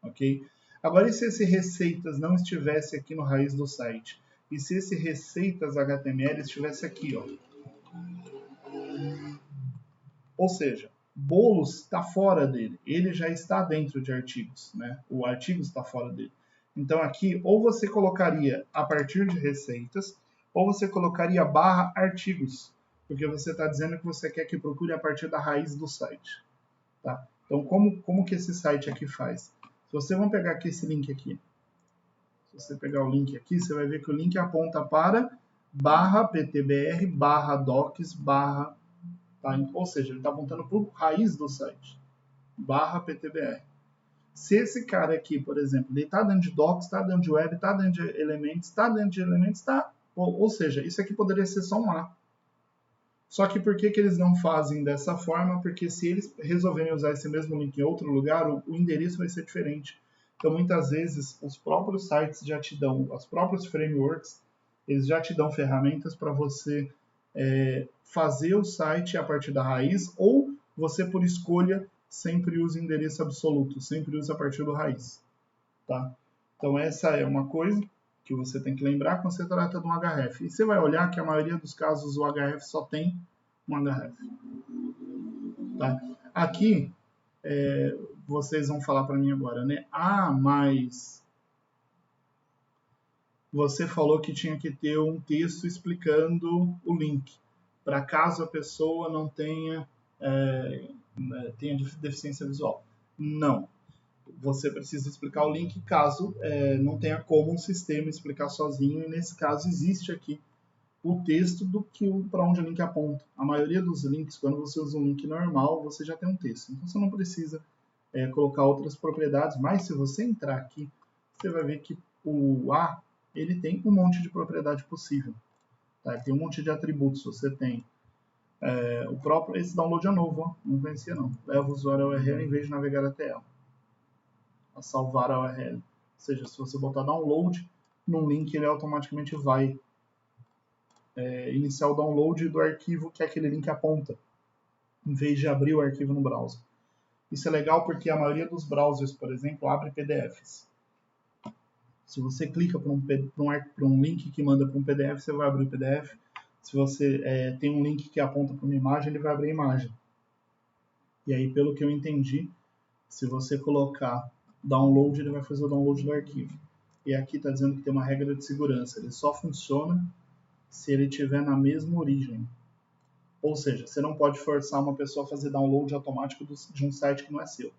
Ok? Agora, e se esse receitas não estivesse aqui no raiz do site? E se esse receitas HTML estivesse aqui, ó? Ou seja, bolos está fora dele, ele já está dentro de artigos, né? O artigos está fora dele. Então aqui, ou você colocaria a partir de receitas, ou você colocaria /artigos, porque você está dizendo que você quer que procure a partir da raiz do site. Tá? Então, como que esse site aqui faz? Se você vai pegar aqui esse link aqui, se você pegar o link aqui, você vai ver que o link aponta para /ptbr /docs /, tá? Ou seja, ele está apontando para o raiz do site, /ptbr. Se esse cara aqui, por exemplo, ele está dentro de docs, está dentro de web, está dentro de elementos, está dentro de elementos, está... Ou seja, isso aqui poderia ser só um A. Só que por que eles não fazem dessa forma? Porque se eles resolverem usar esse mesmo link em outro lugar, o endereço vai ser diferente. Então, muitas vezes, os próprios sites já te dão, os próprios frameworks, eles já te dão ferramentas para você fazer o site a partir da raiz, ou você, por escolha, sempre usa endereço absoluto, sempre usa a partir do raiz. Tá? Então, essa é uma coisa que você tem que lembrar quando você trata de um href. E você vai olhar que a maioria dos casos o href só tem um href. Tá? Aqui, vocês vão falar para mim agora, né? Ah, mas você falou que tinha que ter um texto explicando o link, para caso a pessoa não tenha deficiência visual. Não. Você precisa explicar o link caso não tenha como um sistema explicar sozinho, e nesse caso existe aqui o texto para onde o link aponta. A maioria dos links, quando você usa um link normal, você já tem um texto. Então você não precisa colocar outras propriedades, mas se você entrar aqui, você vai ver que o A ele tem um monte de propriedade possível. Tá? Ele tem um monte de atributos. Você tem o próprio... Esse download é novo, ó. Não conhecia não. Leva o usuário ao URL em vez de navegar até ela. A salvar a URL. Ou seja, se você botar download num link, ele automaticamente vai iniciar o download do arquivo que aquele link aponta, em vez de abrir o arquivo no browser. Isso é legal porque a maioria dos browsers, por exemplo, abre PDFs. Se você clica para um link que manda para um PDF, você vai abrir o PDF. Se você tem um link que aponta para uma imagem, ele vai abrir a imagem. E aí, pelo que eu entendi, se você colocar download, ele vai fazer o download do arquivo. E aqui está dizendo que tem uma regra de segurança. Ele só funciona se ele estiver na mesma origem. Ou seja, você não pode forçar uma pessoa a fazer download automático de um site que não é seu.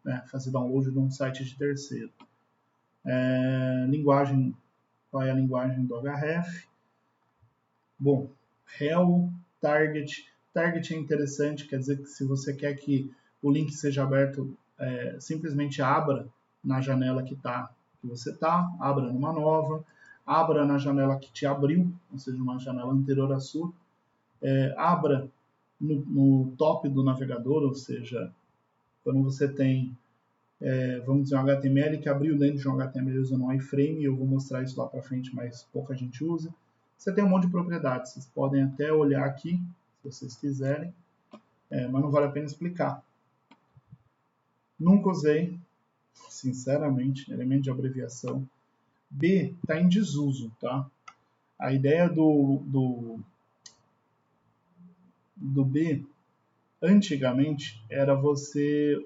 Né? Fazer download de um site de terceiro. Linguagem, qual é a linguagem do href? Bom, rel, target. Target é interessante, quer dizer que se você quer que o link seja aberto, simplesmente abra na janela que você está, abra numa nova, abra na janela que te abriu, ou seja, uma janela anterior à sua. abra no top do navegador, ou seja, quando você tem, vamos dizer, um HTML que abriu dentro de um HTML usando um iframe, eu vou mostrar isso lá para frente, mas pouca gente usa. Você tem um monte de propriedades, vocês podem até olhar aqui, se vocês quiserem, mas não vale a pena explicar. Nunca usei, sinceramente, elemento de abreviação. B está em desuso, tá? A ideia do B, antigamente, era você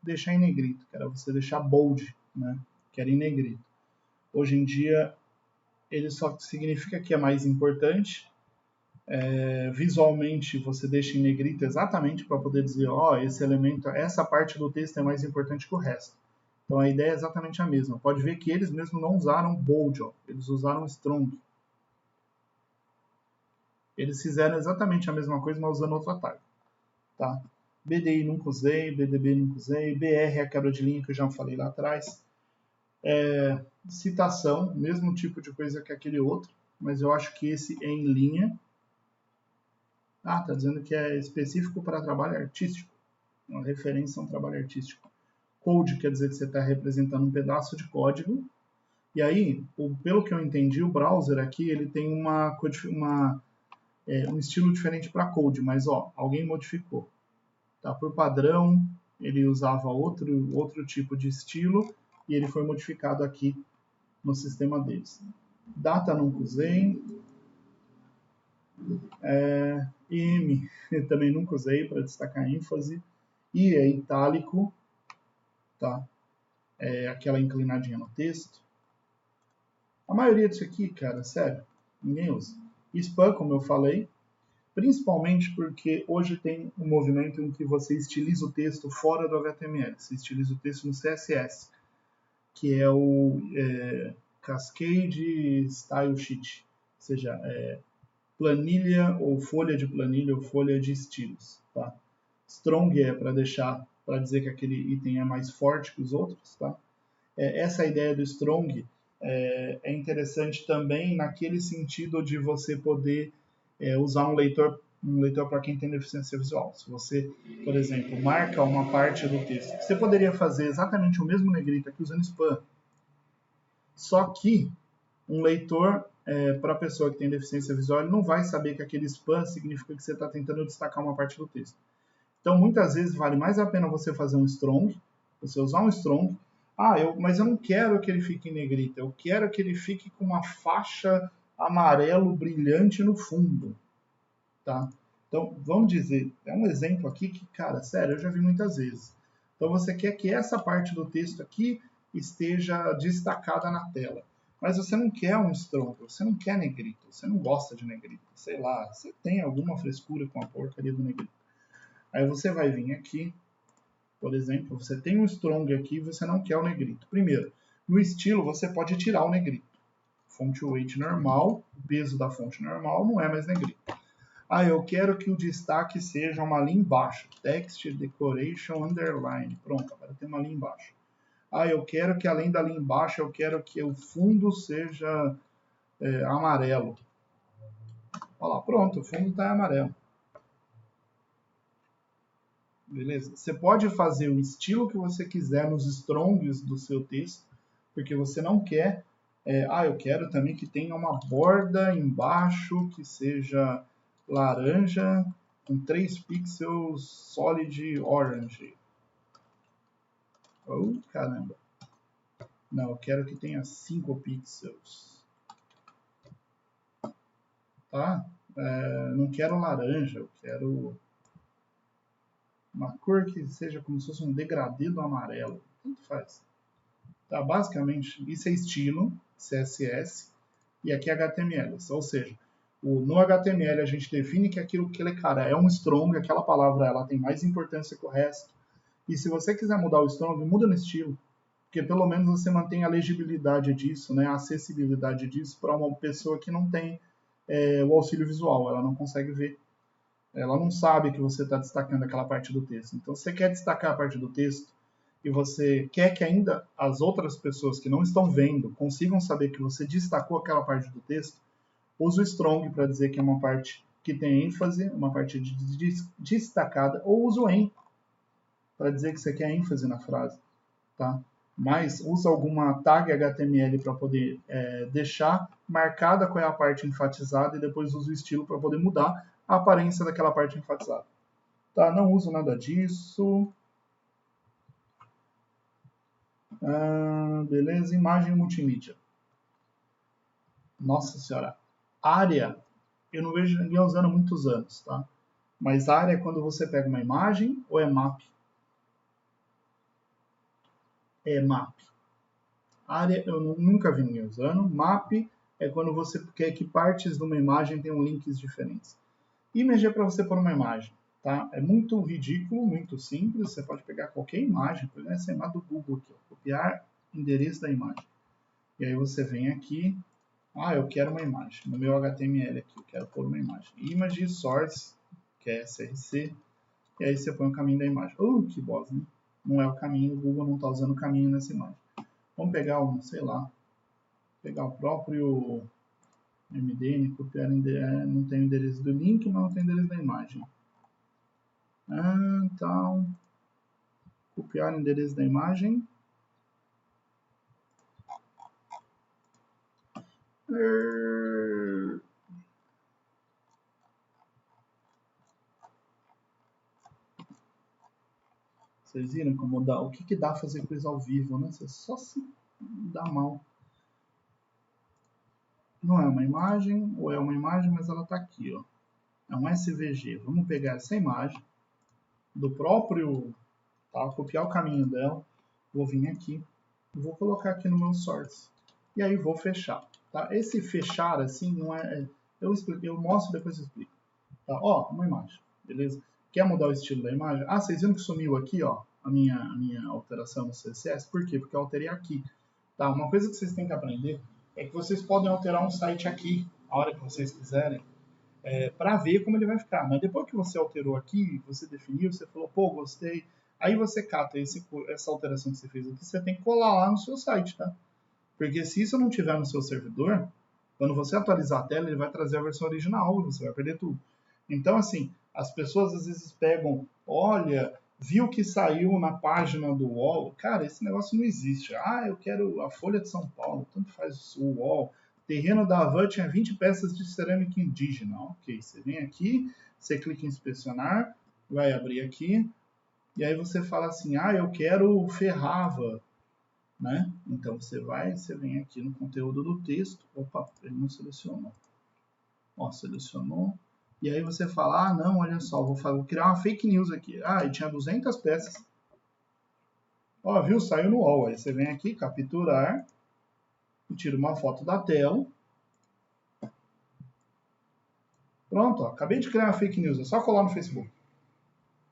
deixar em negrito, que era você deixar bold, né? Que era em negrito. Hoje em dia, ele só significa que é mais importante. Visualmente, você deixa em negrito exatamente para poder dizer, esse elemento, essa parte do texto é mais importante que o resto. Então, a ideia é exatamente a mesma. Pode ver que eles mesmos não usaram bold, eles usaram strong. Eles fizeram exatamente a mesma coisa, mas usando outro atalho. Tá? BDI nunca usei, BDB nunca usei, BR é a quebra de linha que eu já falei lá atrás. Citação, mesmo tipo de coisa que aquele outro, mas eu acho que esse é em linha. Tá dizendo que é específico para trabalho artístico. Uma referência a um trabalho artístico. Code quer dizer que você está representando um pedaço de código. E aí, pelo que eu entendi, o browser aqui ele tem um estilo diferente para code, mas alguém modificou. Tá? Por padrão, ele usava outro tipo de estilo e ele foi modificado aqui no sistema deles. Data nunca usei. IM também nunca usei para destacar ênfase. I é itálico, tá? É aquela inclinadinha no texto. A maioria disso aqui, cara, sério, ninguém usa. Spam, como eu falei, principalmente porque hoje tem um movimento em que você estiliza o texto fora do HTML. Você estiliza o texto no CSS, que é o Cascade Style Sheet, ou seja, planilha ou folha de planilha ou folha de estilos. Tá? Strong é para dizer que aquele item é mais forte que os outros. Tá? Essa ideia do strong é interessante também naquele sentido de você poder usar um leitor para quem tem deficiência visual. Se você, por exemplo, marca uma parte do texto, você poderia fazer exatamente o mesmo negrito aqui usando spam. Só que um leitor, para a pessoa que tem deficiência visual, ele não vai saber que aquele spam significa que você está tentando destacar uma parte do texto. Então, muitas vezes, vale mais a pena você fazer um strong, você usar um strong. Mas eu não quero que ele fique em negrito, eu quero que ele fique com uma faixa amarelo brilhante no fundo. Tá? Então, vamos dizer, é um exemplo aqui que, cara, sério, eu já vi muitas vezes. Então, você quer que essa parte do texto aqui esteja destacada na tela. Mas você não quer um strong, você não quer negrito, você não gosta de negrito. Sei lá, você tem alguma frescura com a porcaria do negrito. Aí você vai vir aqui, por exemplo, você tem um strong aqui e você não quer o negrito. Primeiro, no estilo você pode tirar o negrito. Fonte weight normal, o peso da fonte normal não é mais negrito. Eu quero que o destaque seja uma linha embaixo. Text, decoration, underline. Pronto, agora tem uma linha embaixo. Eu quero que além da linha embaixo, eu quero que o fundo seja amarelo. Olha lá, pronto, o fundo está amarelo. Beleza? Você pode fazer o estilo que você quiser nos strongs do seu texto, porque você não quer... eu quero também que tenha uma borda embaixo que seja laranja com 3 pixels solid orange. Caramba. Não, eu quero que tenha 5 pixels. Tá? Não quero laranja, eu quero uma cor que seja como se fosse um degradê do amarelo. Tanto faz. Tá? Basicamente, isso é estilo, CSS, e aqui é HTML. Ou seja, no HTML a gente define que aquilo que é um strong, aquela palavra ela tem mais importância que o resto. E se você quiser mudar o strong, muda no estilo. Porque pelo menos você mantém a legibilidade disso, né, a acessibilidade disso para uma pessoa que não tem o auxílio visual, ela não consegue ver. Ela não sabe que você está destacando aquela parte do texto. Então, se você quer destacar a parte do texto e você quer que ainda as outras pessoas que não estão vendo consigam saber que você destacou aquela parte do texto, use o strong para dizer que é uma parte que tem ênfase, uma parte destacada, ou usa o em para dizer que você quer ênfase na frase, tá? Mas usa alguma tag HTML para poder deixar marcada qual é a parte enfatizada e depois usa o estilo para poder mudar a aparência daquela parte enfatizada. Tá? Não uso nada disso. Beleza, imagem multimídia. Nossa senhora, área, eu não vejo ninguém usando há muitos anos, tá? Mas área é quando você pega uma imagem ou é map? É map. Área eu nunca vi ninguém usando. Map é quando você quer que partes de uma imagem tenham links diferentes. Image é para você pôr uma imagem, tá? É muito ridículo, muito simples. Você pode pegar qualquer imagem, por exemplo, essa imagem do Google aqui, ó, copiar endereço da imagem. E aí você vem aqui, eu quero uma imagem. No meu HTML aqui, eu quero pôr uma imagem. Image source, que é src, e aí você põe o caminho da imagem. Que bosta, né? Não é o caminho, o Google não está usando o caminho nessa imagem. Vamos pegar sei lá, pegar o próprio MDN, copiar não tem o endereço do link, mas não tem o endereço da imagem. Então, copiar o endereço da imagem. Vocês viram como dá? O que dá fazer coisa ao vivo, né? Você só se dá mal. Não é uma imagem, ou é uma imagem, mas ela está aqui, ó. É um SVG. Vamos pegar essa imagem do próprio, tá? Copiar o caminho dela. Vou vir aqui e vou colocar aqui no meu source. E aí vou fechar, tá? Esse fechar assim não é, eu explico, eu mostro depois eu explico. Tá? Ó, uma imagem, beleza? Quer mudar o estilo da imagem? Vocês viram que sumiu aqui, ó, a minha alteração no CSS? Por quê? Porque eu alterei aqui. Tá? Uma coisa que vocês têm que aprender é que vocês podem alterar um site aqui, a hora que vocês quiserem, para ver como ele vai ficar. Mas depois que você alterou aqui, você definiu, você falou, pô, gostei. Aí você cata essa alteração que você fez aqui, você tem que colar lá no seu site, tá? Porque se isso não tiver no seu servidor, quando você atualizar a tela, ele vai trazer a versão original, você vai perder tudo. Então, assim, as pessoas às vezes pegam, olha, viu que saiu na página do UOL. Cara, esse negócio não existe. Eu quero a Folha de São Paulo, tanto faz o UOL. Terreno da Havan tinha 20 peças de cerâmica indígena. Ok, você vem aqui, você clica em inspecionar, vai abrir aqui, e aí você fala assim, eu quero Ferrava, né? Então você vem aqui no conteúdo do texto, opa, ele não selecionou. Ó, selecionou. E aí você fala, não, olha só, vou criar uma fake news aqui. E tinha 200 peças. Ó, viu? Saiu no UOL. Aí você vem aqui, capturar, e tira uma foto da tela. Pronto, ó, acabei de criar uma fake news, é só colar no Facebook.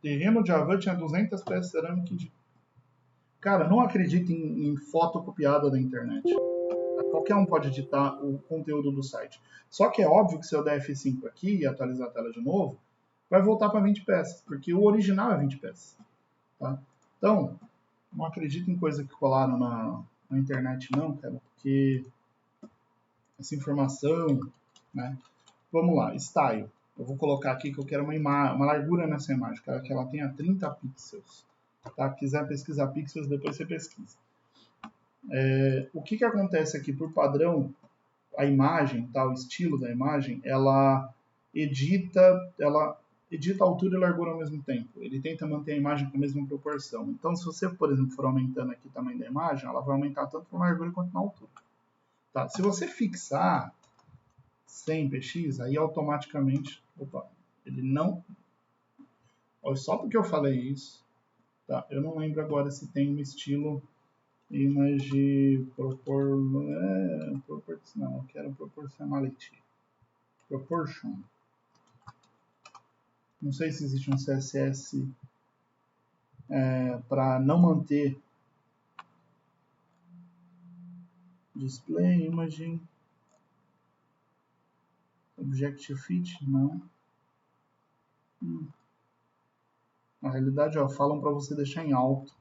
Terreno de Havan tinha 200 peças cerâmicas indígenas. Cara, não acredite em foto copiada da internet. Qualquer um pode editar o conteúdo do site. Só que é óbvio que se eu der F5 aqui e atualizar a tela de novo, vai voltar para 20 peças, porque o original é 20 peças. Tá? Então, não acredito em coisa que colaram na internet não, cara, porque essa informação, né? Vamos lá, style. Eu vou colocar aqui que eu quero uma largura nessa imagem, quero que ela tenha 30 pixels. Tá? Quiser pesquisar pixels, depois você pesquisa. O que acontece aqui, por padrão, a imagem, tá, o estilo da imagem, ela edita a altura e largura ao mesmo tempo. Ele tenta manter a imagem com a mesma proporção. Então, se você, por exemplo, for aumentando aqui o tamanho da imagem, ela vai aumentar tanto na largura quanto na altura. Tá? Se você fixar 100 px, aí automaticamente, ele não... Só porque eu falei isso, tá? Eu não lembro agora se tem um estilo image não, eu quero proportionality. Proportion. Não sei se existe um CSS para não manter display, imaging, objective fit, não. Na realidade, falam para você deixar em alto.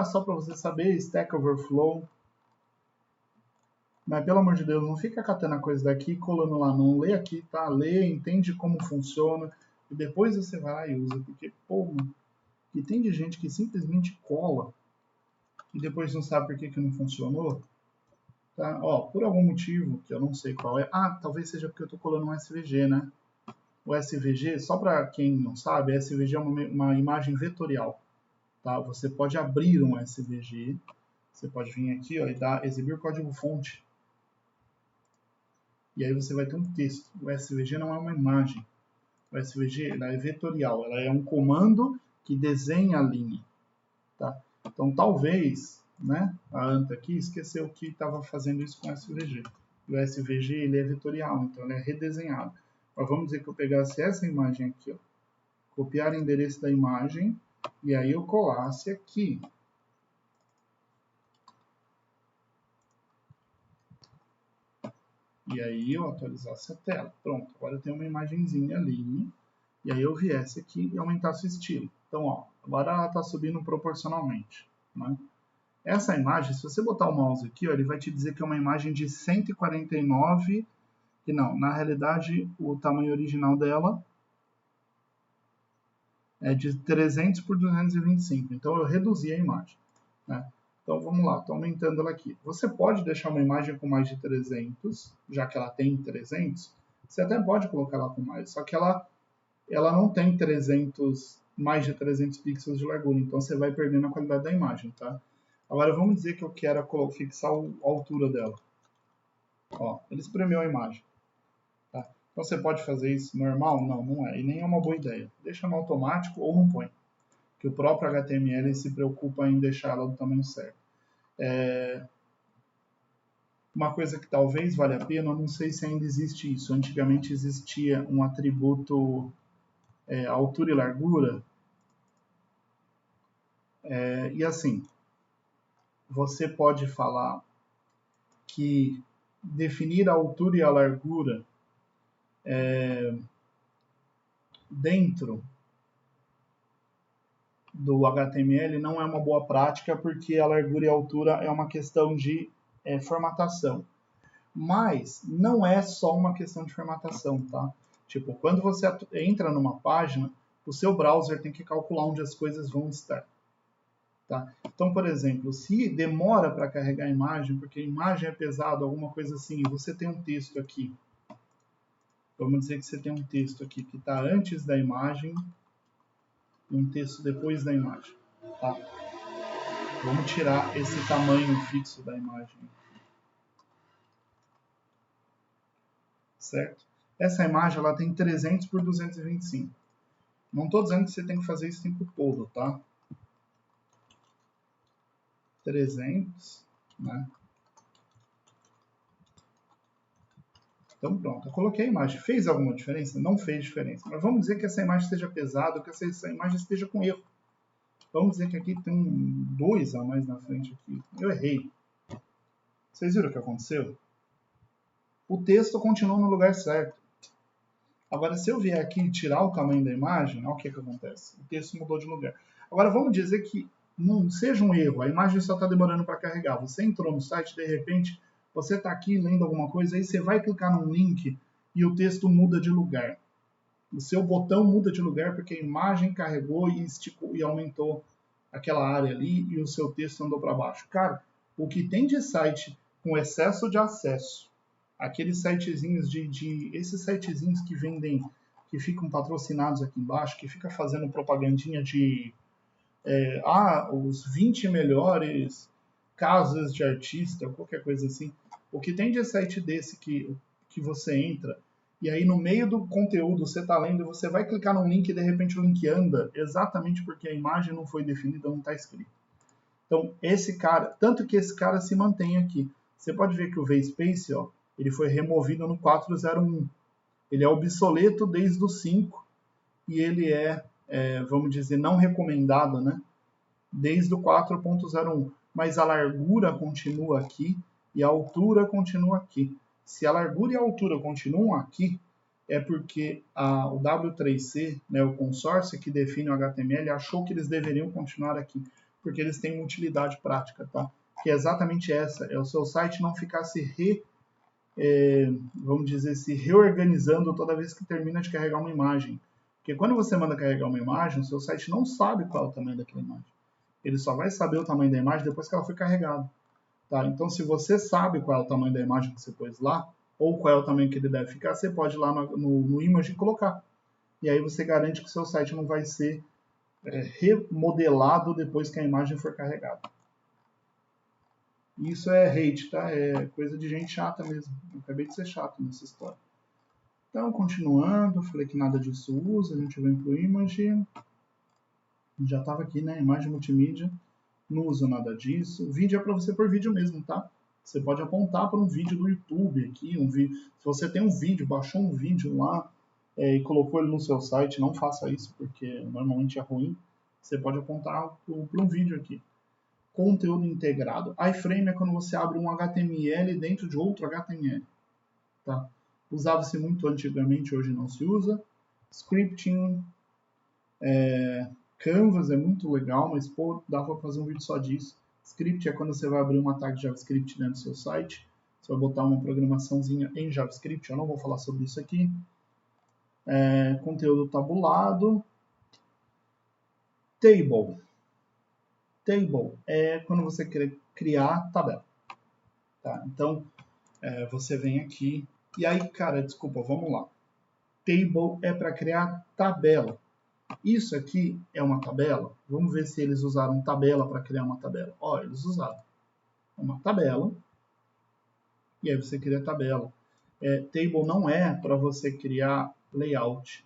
Só para você saber, Stack Overflow. Mas, pelo amor de Deus, não fica catando a coisa daqui e colando lá, não. Lê aqui, tá? Lê, entende como funciona, e depois você vai lá e usa. Porque, pô, mano, e tem de gente que simplesmente cola e depois não sabe por que não funcionou. Tá? Ó, por algum motivo, que eu não sei qual é. Ah, talvez seja porque eu tô colando um SVG, né? O SVG, só para quem não sabe, SVG é uma imagem vetorial. Tá? Você pode abrir um SVG, você pode vir aqui ó, e dar exibir código-fonte. E aí você vai ter um texto. O SVG não é uma imagem. O SVG ela é vetorial, ela é um comando que desenha a linha. Tá? Então talvez, né, a Anta aqui esqueceu que estava fazendo isso com o SVG. O SVG ele é vetorial, então ele é redesenhado. Mas vamos dizer que eu pegasse essa imagem aqui, ó, copiar o endereço da imagem, e aí eu colasse aqui. E aí eu atualizasse a tela. Pronto, agora eu tenho uma imagenzinha ali. E aí eu viesse aqui e aumentasse o estilo. Então, ó, agora ela está subindo proporcionalmente. Né? Essa imagem, se você botar o mouse aqui, ó, ele vai te dizer que é uma imagem de 149, que não, na realidade o tamanho original dela é de 300 por 225. Então eu reduzi a imagem. Né? Então vamos lá, estou aumentando ela aqui. Você pode deixar uma imagem com mais de 300, já que ela tem 300, você até pode colocar ela com mais, só que ela não tem mais de 300 pixels de largura, então você vai perdendo a qualidade da imagem, tá? Agora vamos dizer que eu quero fixar a altura dela. Ó, ele espremeu a imagem. Tá? Então você pode fazer isso normal? Não, não é. E nem é uma boa ideia. Deixa no automático ou não põe. Que o próprio HTML se preocupa em deixar ela do tamanho certo. Uma coisa que talvez valha a pena, eu não sei se ainda existe isso. Antigamente existia um atributo altura e largura. E assim, você pode falar que definir a altura e a largura dentro do HTML não é uma boa prática, porque a largura e a altura é uma questão de formatação. Mas não é só uma questão de formatação, tá? Tipo, quando você entra numa página, o seu browser tem que calcular onde as coisas vão estar. Tá? Então, por exemplo, se demora para carregar a imagem, porque a imagem é pesada, alguma coisa assim, e você tem um texto aqui. Vamos dizer que você tem um texto aqui que está antes da imagem e um texto depois da imagem. Tá? Vamos tirar esse tamanho fixo da imagem. Certo? Essa imagem ela tem 300 por 225. Não estou dizendo que você tem que fazer isso o tempo todo, tá? 300, né? Então pronto, eu coloquei a imagem. Fez alguma diferença? Não fez diferença. Mas vamos dizer que essa imagem esteja pesada, que essa imagem esteja com erro. Vamos dizer que aqui tem um 2 a mais na frente aqui. Eu errei. Vocês viram o que aconteceu? O texto continua no lugar certo. Agora, se eu vier aqui e tirar o tamanho da imagem, olha o que acontece. O texto mudou de lugar. Agora, vamos dizer que não seja um erro, a imagem só está demorando para carregar. Você entrou no site, de repente, você está aqui lendo alguma coisa, aí você vai clicar num link e o texto muda de lugar. O seu botão muda de lugar porque a imagem carregou e esticou e aumentou aquela área ali e o seu texto andou para baixo. Cara, o que tem de site com excesso de acesso, aqueles sitezinhos esses sitezinhos que vendem, que ficam patrocinados aqui embaixo, que fica fazendo propagandinha de os 20 melhores casos de artista, qualquer coisa assim. O que tem de site desse que você entra e aí no meio do conteúdo você está lendo, você vai clicar num link e de repente o link anda, exatamente porque a imagem não foi definida, não está escrito. Então, esse cara, tanto que esse cara se mantém aqui. Você pode ver que o VSpace, ó, ele foi removido no 4.01. Ele é obsoleto desde o 5 e ele vamos dizer, não recomendado, né? Desde o 4.01. Mas a largura continua aqui e a altura continua aqui. Se a largura e a altura continuam aqui, é porque o W3C, né, o consórcio que define o HTML, achou que eles deveriam continuar aqui, porque eles têm uma utilidade prática, tá? que é exatamente essa, é o seu site não ficar vamos dizer, se reorganizando toda vez que termina de carregar uma imagem. Porque quando você manda carregar uma imagem, o seu site não sabe qual é o tamanho daquela imagem. Ele só vai saber o tamanho da imagem depois que ela foi carregada. Tá? Então, se você sabe qual é o tamanho da imagem que você pôs lá, ou qual é o tamanho que ele deve ficar, você pode ir lá no image e colocar. E aí você garante que o seu site não vai ser remodelado depois que a imagem for carregada. Isso é hate, tá? É coisa de gente chata mesmo. Eu acabei de ser chato nessa história. Então, continuando, falei que nada disso usa, a gente vem para o image. Já estava aqui, né? Imagem multimídia. Não usa nada disso. Vídeo é para você pôr vídeo mesmo, tá? Você pode apontar para um vídeo do YouTube aqui. Se você tem um vídeo, baixou um vídeo lá e colocou ele no seu site, não faça isso, porque normalmente é ruim. Você pode apontar para um vídeo aqui. Conteúdo integrado. iframe é quando você abre um HTML dentro de outro HTML. Tá? Usava-se muito antigamente, hoje não se usa. Scripting. Canvas é muito legal, mas pô, dá para fazer um vídeo só disso. Script é quando você vai abrir uma tag JavaScript dentro do seu site. Você vai botar uma programaçãozinha em JavaScript. Eu não vou falar sobre isso aqui. Conteúdo tabulado. Table. Table é quando você quer criar tabela. Tá? Então, você vem aqui. E aí, cara, desculpa, vamos lá. Table é para criar tabela. Isso aqui é uma tabela. Vamos ver se eles usaram tabela para criar uma tabela. Ó, eles usaram uma tabela. E aí você cria a tabela. Table não é para você criar layout.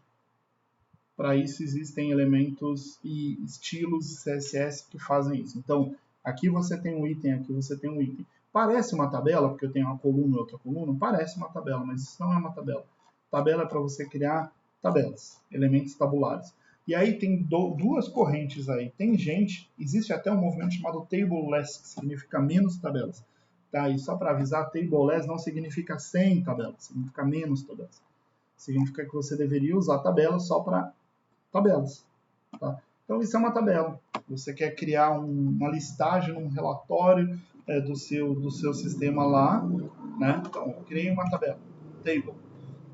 Para isso existem elementos e estilos CSS que fazem isso. Então, aqui você tem um item, aqui você tem um item. Parece uma tabela, porque eu tenho uma coluna e outra coluna. Parece uma tabela, mas isso não é uma tabela. Tabela é para você criar tabelas, elementos tabulares. E aí tem duas correntes aí. Tem gente, existe até um movimento chamado tableless, que significa menos tabelas. Tá? E só para avisar, tableless não significa sem tabelas, significa menos tabelas. Significa que você deveria usar tabelas só para tabelas. Tá? Então isso é uma tabela. Você quer criar uma listagem, um relatório do seu sistema lá, né? Então eu criei uma tabela, table.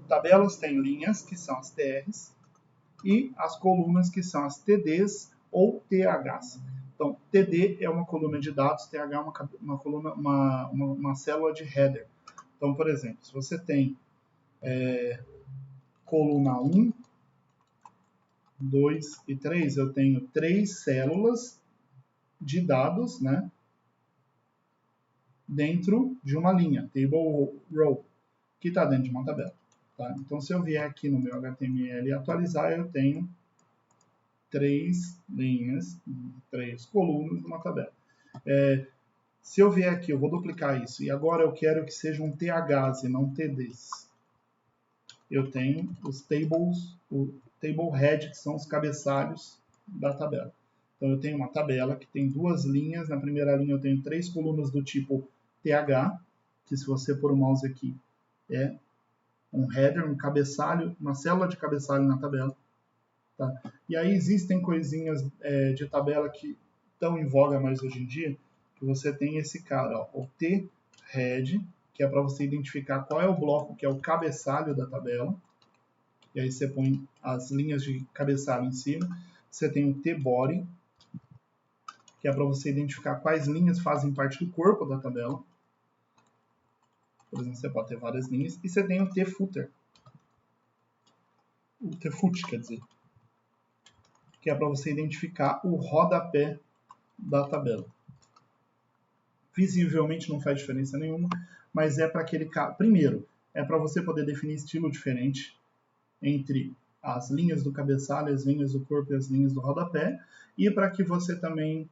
Tabelas têm linhas, que são as TRs, e as colunas, que são as TDs ou THs. Então, TD é uma coluna de dados, TH é uma célula de header. Então, por exemplo, se você tem coluna 1, 2 e 3, eu tenho 3 células de dados, né, dentro de uma linha, table row, que está dentro de uma tabela. Tá? Então, se eu vier aqui no meu HTML e atualizar, eu tenho 3 linhas, 3 colunas numa tabela. Se eu vier aqui, eu vou duplicar isso, e agora eu quero que sejam THs e não TDs. Eu tenho os tables, o table head, que são os cabeçalhos da tabela. Então, eu tenho uma tabela que tem 2 linhas. Na primeira linha, eu tenho 3 colunas do tipo TH, que se você pôr o mouse aqui, é um header, um cabeçalho, uma célula de cabeçalho na tabela. Tá? E aí existem coisinhas de tabela que estão em voga mais hoje em dia, que você tem esse cara, ó, o T-head, que é para você identificar qual é o bloco que é o cabeçalho da tabela. E aí você põe as linhas de cabeçalho em cima. Você tem o T-body, que é para você identificar quais linhas fazem parte do corpo da tabela. Por exemplo, você pode ter várias linhas. E você tem o T-footer. O T-foot, quer dizer. Que é para você identificar o rodapé da tabela. Visivelmente não faz diferença nenhuma, mas é para aquele caso. Primeiro, é para você poder definir estilo diferente entre as linhas do cabeçalho, as linhas do corpo e as linhas do rodapé, e para que você também,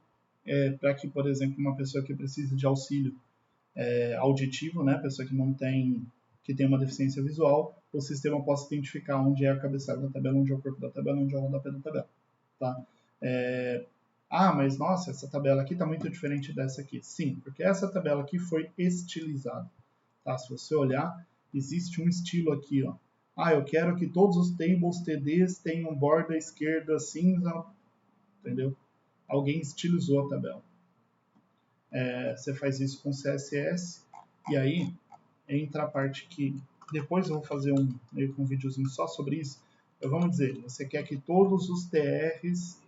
para que, por exemplo, uma pessoa que precisa de auxílio auditivo, né, pessoa que não tem, que tem uma deficiência visual, o sistema possa identificar onde é a cabeçalho da tabela, onde é o corpo da tabela, onde é o rodapé da tabela. Tá? Mas nossa, essa tabela aqui está muito diferente dessa aqui. Sim, porque essa tabela aqui foi estilizada. Tá? Se você olhar, existe um estilo aqui, ó. Eu quero que todos os tables TDs tenham borda esquerda cinza, entendeu? Alguém estilizou a tabela. Você faz isso com CSS, e aí entra a parte que depois eu vou fazer meio que um videozinho só sobre isso. Vamos dizer, você quer que todos os TRs...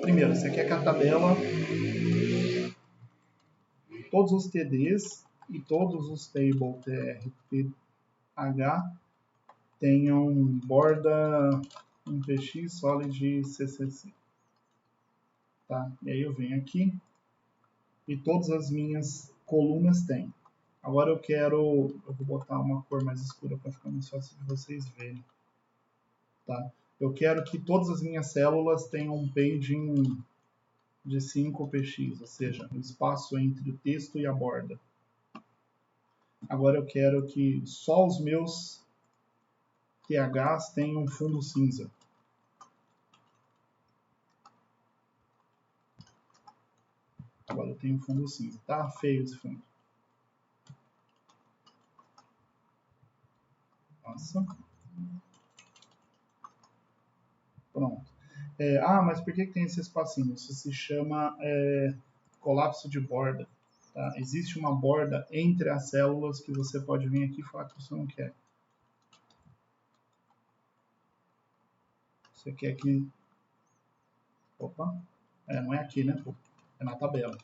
primeiro, você quer que a tabela, todos os TDs e todos os table TRTH tenham borda um PX solid CCC. Tá? E aí eu venho aqui e todas as minhas colunas têm. Agora eu vou botar uma cor mais escura para ficar mais fácil de vocês verem. Tá? Eu quero que todas as minhas células tenham um padding de 5 px, ou seja, o espaço entre o texto e a borda. Agora eu quero que só os meus THs tenham um fundo cinza. Agora eu tenho fundo cinza. Tá feio esse fundo. Nossa. Pronto. Mas por que tem esse espacinho? Isso se chama colapso de borda. Tá? Existe uma borda entre as células que você pode vir aqui e falar que você não quer. Você quer que... Opa. Não é aqui, né? É na tabela.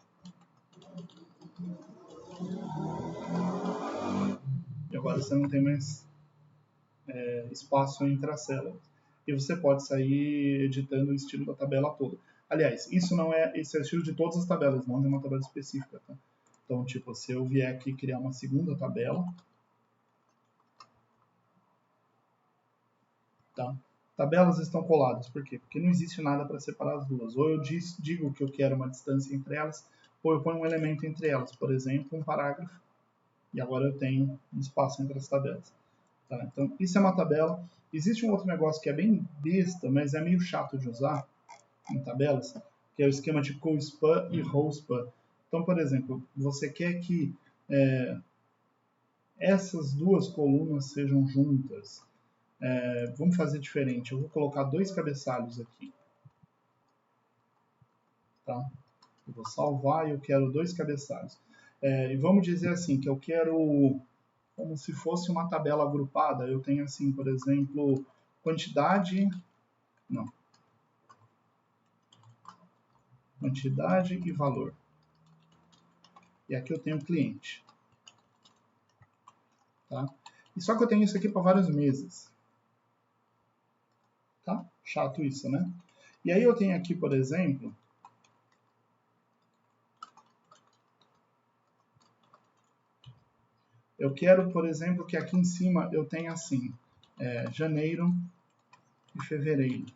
E agora você não tem mais espaço entre as células. E você pode sair editando o estilo da tabela toda. Aliás, esse é o estilo de todas as tabelas, não de uma tabela específica. Tá? Então, tipo, se eu vier aqui criar uma segunda tabela, tá? Tabelas estão coladas, por quê? Porque não existe nada para separar as duas. Ou eu digo que eu quero uma distância entre elas, ou eu ponho um elemento entre elas, por exemplo, um parágrafo, e agora eu tenho um espaço entre as tabelas. Tá? Então, isso é uma tabela. Existe um outro negócio que é bem besta, mas é meio chato de usar em tabelas, que é o esquema de co-span e row-span. Então, por exemplo, você quer que essas duas colunas sejam juntas. Vamos fazer diferente. Eu vou colocar 2 cabeçalhos aqui. Tá? Eu vou salvar e eu quero 2 cabeçalhos. E vamos dizer assim, que eu quero como se fosse uma tabela agrupada. Eu tenho assim, por exemplo, quantidade e valor. E aqui eu tenho cliente. Tá? E só que eu tenho isso aqui para vários meses. Tá? Chato isso, né? E aí eu tenho aqui, por exemplo, eu quero, por exemplo, que aqui em cima eu tenha assim, janeiro e fevereiro.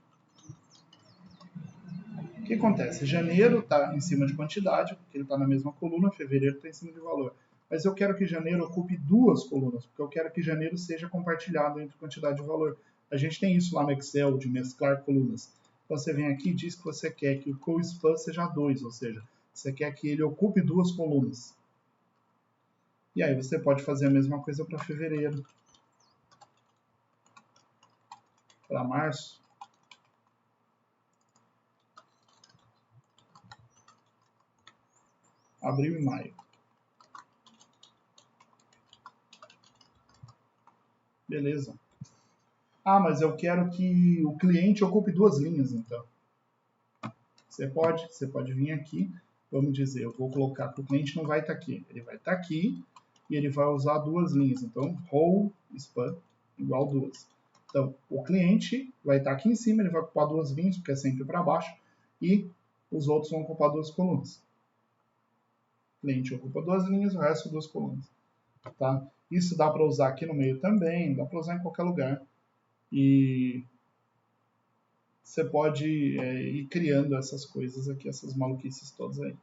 O que acontece? Janeiro está em cima de quantidade, porque ele está na mesma coluna, fevereiro está em cima de valor. Mas eu quero que janeiro ocupe 2 colunas, porque eu quero que janeiro seja compartilhado entre quantidade e valor. A gente tem isso lá no Excel, de mesclar colunas. Então você vem aqui e diz que você quer que o co-span seja 2, ou seja, você quer que ele ocupe 2 colunas. E aí você pode fazer a mesma coisa para fevereiro, para março, abril e maio. Beleza. Mas eu quero que o cliente ocupe 2 linhas, então. Você pode vir aqui, vamos dizer, eu vou colocar que o cliente não vai estar aqui. Ele vai estar aqui e ele vai usar 2 linhas. Então, row span igual 2. Então, o cliente vai estar aqui em cima, ele vai ocupar 2 linhas, porque é sempre para baixo, e os outros vão ocupar 2 colunas. O cliente ocupa 2 linhas, o resto 2 colunas. Tá? Isso dá para usar aqui no meio também, dá para usar em qualquer lugar. E você pode ir criando essas coisas aqui, essas maluquices todas aí.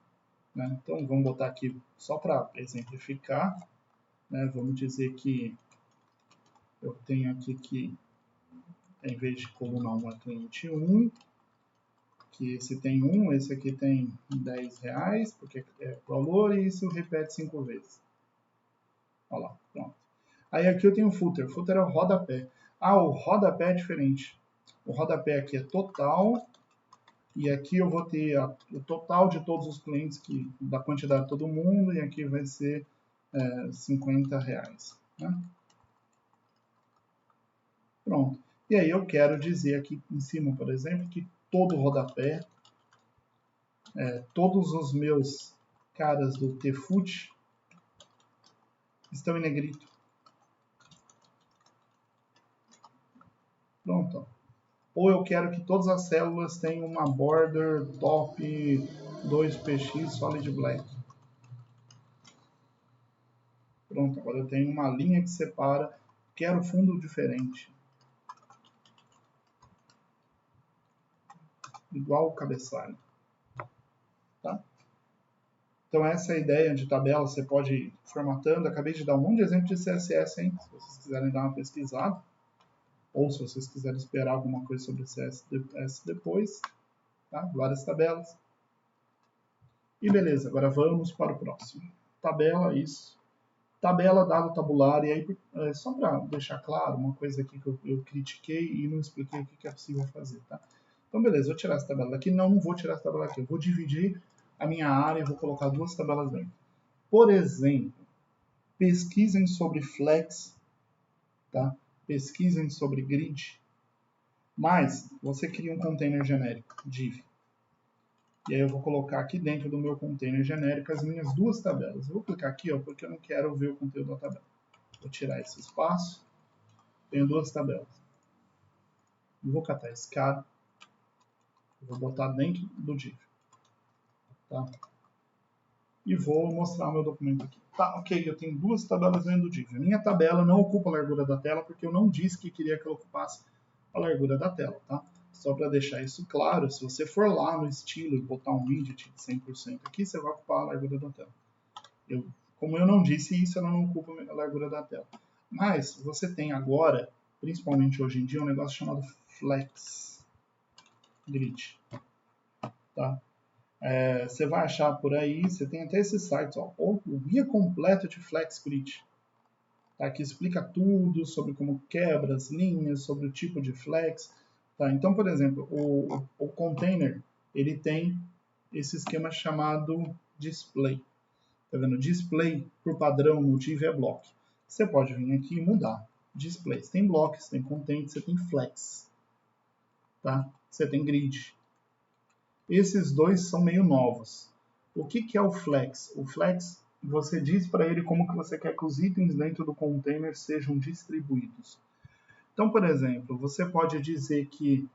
Né? Então, vamos botar aqui só para exemplificar. Né? Vamos dizer que eu tenho aqui que, em vez de coluna 1, é cliente 1, que esse tem 1, esse aqui tem R$10, porque é valor, e isso repete 5 vezes. Olha lá, pronto. Aí aqui eu tenho o footer. O footer é o rodapé. O rodapé é diferente. O rodapé aqui é total E aqui eu vou ter o total de todos os clientes, da quantidade de todo mundo, e aqui vai ser R$50. Né? Pronto. E aí eu quero dizer aqui em cima, por exemplo, que todo o rodapé, todos os meus caras do TFUT estão em negrito. Pronto. Ou eu quero que todas as células tenham uma border top 2px solid black. Pronto, agora eu tenho uma linha que separa. Quero fundo diferente. Igual o cabeçalho. Tá? Então essa é a ideia de tabela, você pode ir formatando. Acabei de dar um monte de exemplo de CSS, hein? Se vocês quiserem dar uma pesquisada. Ou se vocês quiserem esperar alguma coisa sobre CSS depois. Tá? Várias tabelas. E beleza, agora vamos para o próximo. Tabela, isso. Tabela, dado tabular, e aí, só para deixar claro, uma coisa aqui que eu critiquei e não expliquei o que é possível fazer, tá? Então, beleza, vou tirar essa tabela daqui. Não vou tirar essa tabela aqui. Eu vou dividir a minha área e vou colocar duas tabelas dentro. Por exemplo, pesquisem sobre flex, tá? Pesquisem sobre grid, mas você cria um container genérico, div. E aí eu vou colocar aqui dentro do meu container genérico as minhas duas tabelas. Eu vou clicar aqui, ó, porque eu não quero ver o conteúdo da tabela. Vou tirar esse espaço. Tenho duas tabelas. Eu vou catar esse cara. Vou botar dentro do div. Tá? E vou mostrar o meu documento aqui. Tá, ok, eu tenho duas tabelas dentro do div. A minha tabela não ocupa a largura da tela, porque eu não disse que queria que ela ocupasse a largura da tela, tá? Só para deixar isso claro, se você for lá no estilo e botar um widget de 100% aqui, você vai ocupar a largura da tela. Como eu não disse isso, ela não ocupa a largura da tela. Mas você tem agora, principalmente hoje em dia, um negócio chamado Flex Grid. Tá? Você vai achar por aí, você tem até esses sites, ó, o guia completo de Flex Grid. Tá? Que explica tudo sobre como quebra as linhas, sobre o tipo de flex. Tá? Então, por exemplo, o container ele tem esse esquema chamado display. Tá vendo? Display, por padrão, no div é block. Você pode vir aqui e mudar. Display. Você tem blocks, tem content, você tem flex. Tá? Você tem grid. Esses dois são meio novos. O que é o flex? O flex, você diz para ele como que você quer que os itens dentro do container sejam distribuídos. Então, por exemplo, você pode dizer que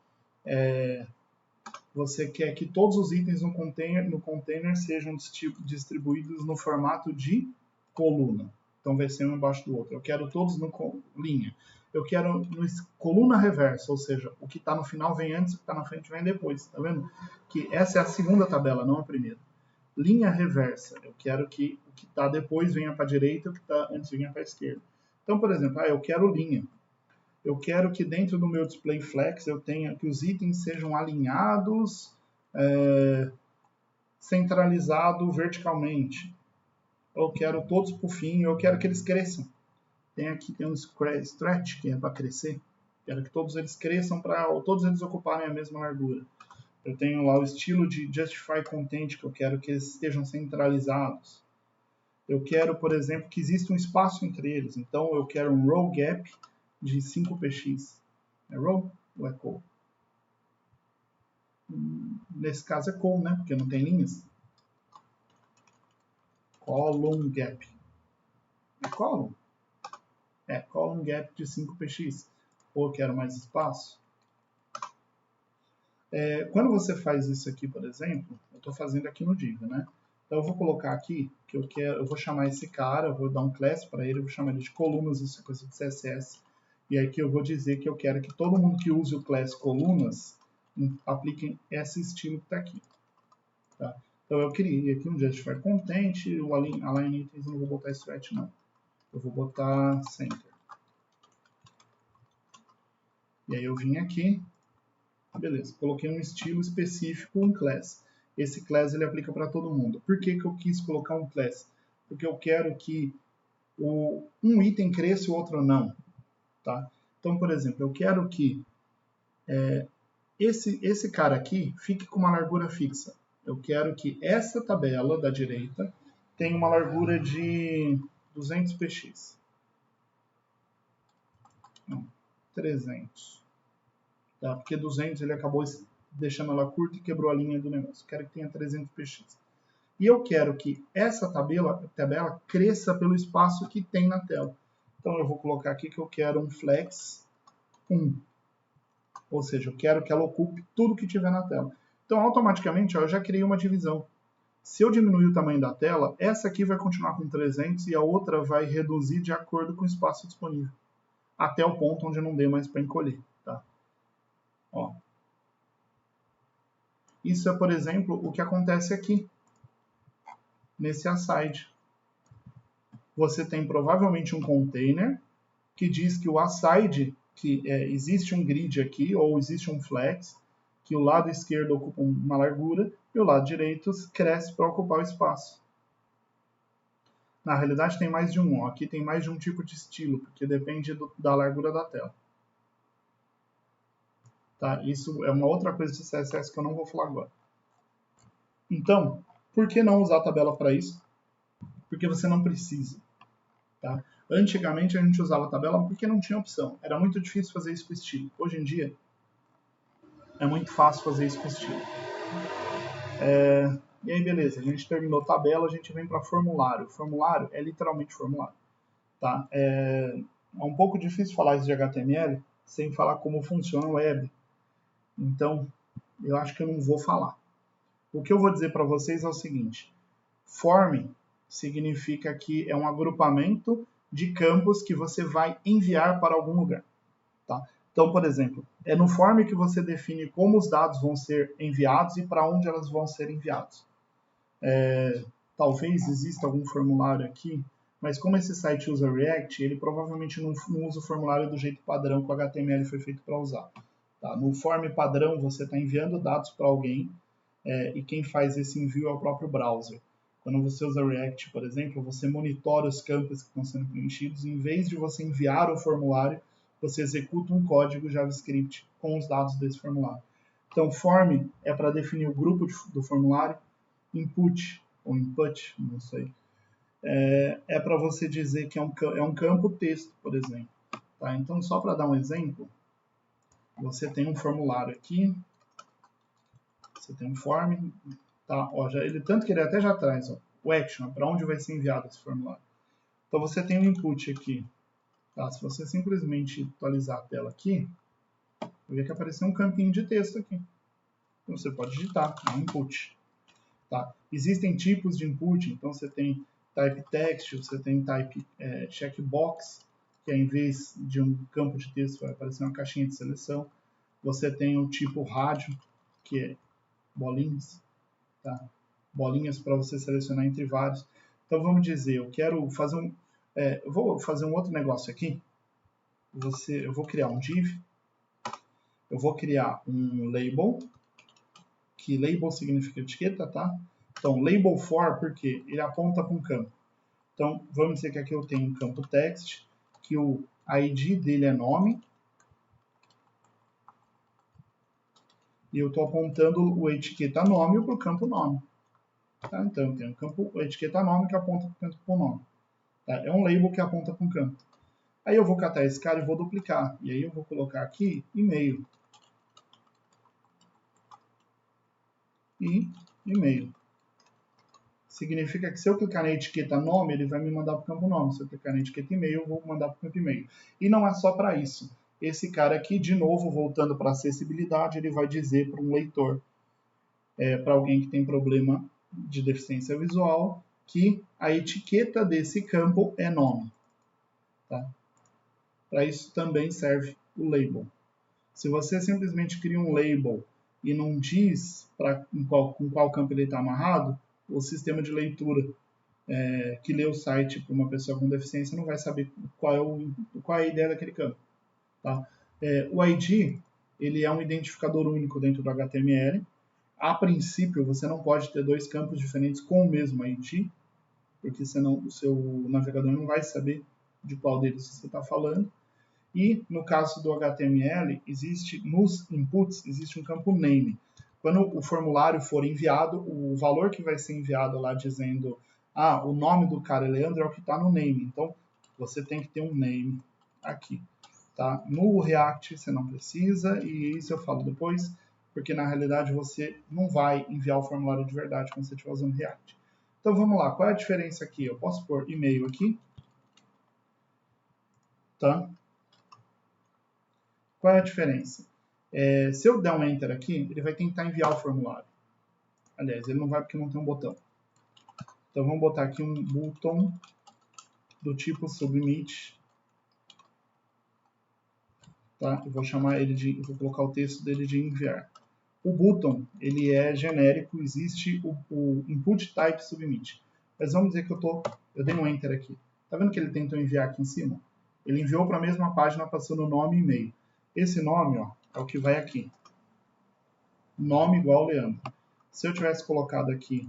você quer que todos os itens no container sejam distribuídos no formato de coluna. Então vai ser um embaixo do outro. Eu quero todos no linha. Eu quero coluna reversa, ou seja, o que está no final vem antes, o que está na frente vem depois. Tá vendo? Que essa é a segunda tabela, não a primeira. Linha reversa. Eu quero que o que está depois venha para a direita e o que está antes venha para a esquerda. Então, por exemplo, eu quero linha. Eu quero que dentro do meu display flex eu tenha que os itens sejam alinhados, centralizado verticalmente. Eu quero todos por fim, eu quero que eles cresçam. Tem um stretch que é para crescer. Quero que todos eles cresçam para todos eles ocuparem a mesma largura. Eu tenho lá o estilo de Justify Content, que eu quero que eles estejam centralizados. Eu quero, por exemplo, que exista um espaço entre eles. Então, eu quero um row gap de 5px. É row ou é col? Nesse caso é col, né? Porque não tem linhas. Column gap. É column? É, column gap de 5px. Ou eu quero mais espaço? Quando você faz isso aqui, por exemplo, eu estou fazendo aqui no div, né? Então eu vou colocar aqui que eu vou chamar esse cara, eu vou dar um class para ele, eu vou chamar ele de colunas, isso é coisa de CSS. E aqui eu vou dizer que eu quero que todo mundo que use o class colunas aplique esse estilo que está aqui. Tá? Então eu criei aqui um Justify Content, o Align Items eu não vou botar stretch não. Eu vou botar Center. E aí eu vim aqui, beleza, coloquei um estilo específico, um class. Esse class ele aplica para todo mundo. Por que eu quis colocar um class? Porque eu quero que um item cresça e o outro não. Tá? Então, por exemplo, eu quero que esse cara aqui fique com uma largura fixa. Eu quero que essa tabela da direita tenha uma largura de 200 px. Não, 300. Tá? Porque 200 ele acabou deixando ela curta e quebrou a linha do negócio. Eu quero que tenha 300 px. E eu quero que essa tabela cresça pelo espaço que tem na tela. Então eu vou colocar aqui que eu quero um flex 1. Ou seja, eu quero que ela ocupe tudo que tiver na tela. Então automaticamente eu já criei uma divisão. Se eu diminuir o tamanho da tela, essa aqui vai continuar com 300 e a outra vai reduzir de acordo com o espaço disponível. Até o ponto onde não dê mais para encolher. Tá? Ó. Isso é, por exemplo, o que acontece aqui. Nesse aside. Você tem provavelmente um container que diz que o aside, que existe um grid aqui, ou existe um flex, que o lado esquerdo ocupa uma largura e o lado direito cresce para ocupar o espaço. Na realidade tem mais de um, ó. Aqui tem mais de um tipo de estilo, porque depende da largura da tela. Tá? Isso é uma outra coisa de CSS que eu não vou falar agora. Então, por que não usar a tabela para isso? Porque você não precisa. Tá? Antigamente a gente usava a tabela porque não tinha opção. Era muito difícil fazer isso com estilo. Hoje em dia é muito fácil fazer isso com estilo. E aí beleza, a gente terminou a tabela, a gente vem para formulário. Formulário é literalmente formulário. Tá? É um pouco difícil falar isso de HTML sem falar como funciona o web. Então eu acho que eu não vou falar. O que eu vou dizer para vocês é o seguinte. Form significa que é um agrupamento de campos que você vai enviar para algum lugar. Tá? Então, por exemplo, é no form que você define como os dados vão ser enviados e para onde elas vão ser enviados. Talvez exista algum formulário aqui, mas como esse site usa React, ele provavelmente não usa o formulário do jeito padrão que o HTML foi feito para usar. Tá? No form padrão, você está enviando dados para alguém e quem faz esse envio é o próprio browser. Quando você usa React, por exemplo, você monitora os campos que estão sendo preenchidos e em vez de você enviar o formulário, você executa um código JavaScript com os dados desse formulário. Então, form é para definir o grupo do formulário, input, ou input, não sei, é para você dizer que é um campo texto, por exemplo. Tá? Então, só para dar um exemplo, você tem um formulário aqui, você tem um form, tá? Ó, tanto que ele até já traz o action, para onde vai ser enviado esse formulário. Então você tem um input aqui. Tá? Se você simplesmente atualizar a tela aqui, vai ver que apareceu um campinho de texto aqui. Então você pode digitar, input. Tá? Existem tipos de input, então você tem type text, você tem type checkbox, que em vez de um campo de texto vai aparecer uma caixinha de seleção. Você tem o tipo rádio, que é bolinhas, tá? Bolinhas para você selecionar entre vários. Então vamos dizer, eu quero fazer eu vou fazer um outro negócio aqui. Eu vou criar um div, eu vou criar um label, que label significa etiqueta, tá? Então label for, porque ele aponta para um campo. Então vamos dizer que aqui eu tenho um campo text, que o ID dele é nome, e eu estou apontando o etiqueta nome para o campo nome. Tá? Então eu tenho um campo, a etiqueta nome que aponta para o nome. Tá? É um label que aponta para um campo. Aí eu vou catar esse cara e vou duplicar. E aí eu vou colocar aqui e-mail. E e-mail. Significa que se eu clicar na etiqueta nome, ele vai me mandar para o campo nome. Se eu clicar na etiqueta e-mail, eu vou mandar para o campo e-mail. E não é só para isso. Esse cara aqui, de novo, voltando para acessibilidade, ele vai dizer para um leitor, para alguém que tem problema de deficiência visual, que a etiqueta desse campo é nome. Tá? Para isso também serve o label. Se você simplesmente cria um label e não diz com qual campo ele está amarrado, o sistema de leitura que lê o site para uma pessoa com deficiência não vai saber qual é a ideia daquele campo. Tá? O ID ele é um identificador único dentro do HTML. A princípio, você não pode ter dois campos diferentes com o mesmo ID, porque senão o seu navegador não vai saber de qual deles você está falando. E no caso do HTML, nos inputs, existe um campo name. Quando o formulário for enviado, o valor que vai ser enviado lá dizendo o nome do cara é Leandro é o que está no name. Então, você tem que ter um name aqui. Tá? No React você não precisa, e isso eu falo depois, porque na realidade você não vai enviar o formulário de verdade quando você estiver usando React. Então vamos lá, qual é a diferença aqui? Eu posso pôr e-mail aqui. Tá? Qual é a diferença? Se eu der um Enter aqui, ele vai tentar enviar o formulário. Aliás, ele não vai porque não tem um botão. Então vamos botar aqui um button do tipo submit. Tá? Eu vou chamar ele de, eu vou colocar o texto dele de enviar. O button, ele é genérico, existe o input type submit. Mas vamos dizer que eu dei um enter aqui. Tá vendo que ele tentou enviar aqui em cima? Ele enviou para a mesma página passando o nome e e-mail. Esse nome, ó, é o que vai aqui. Nome igual Leandro. Se eu tivesse colocado aqui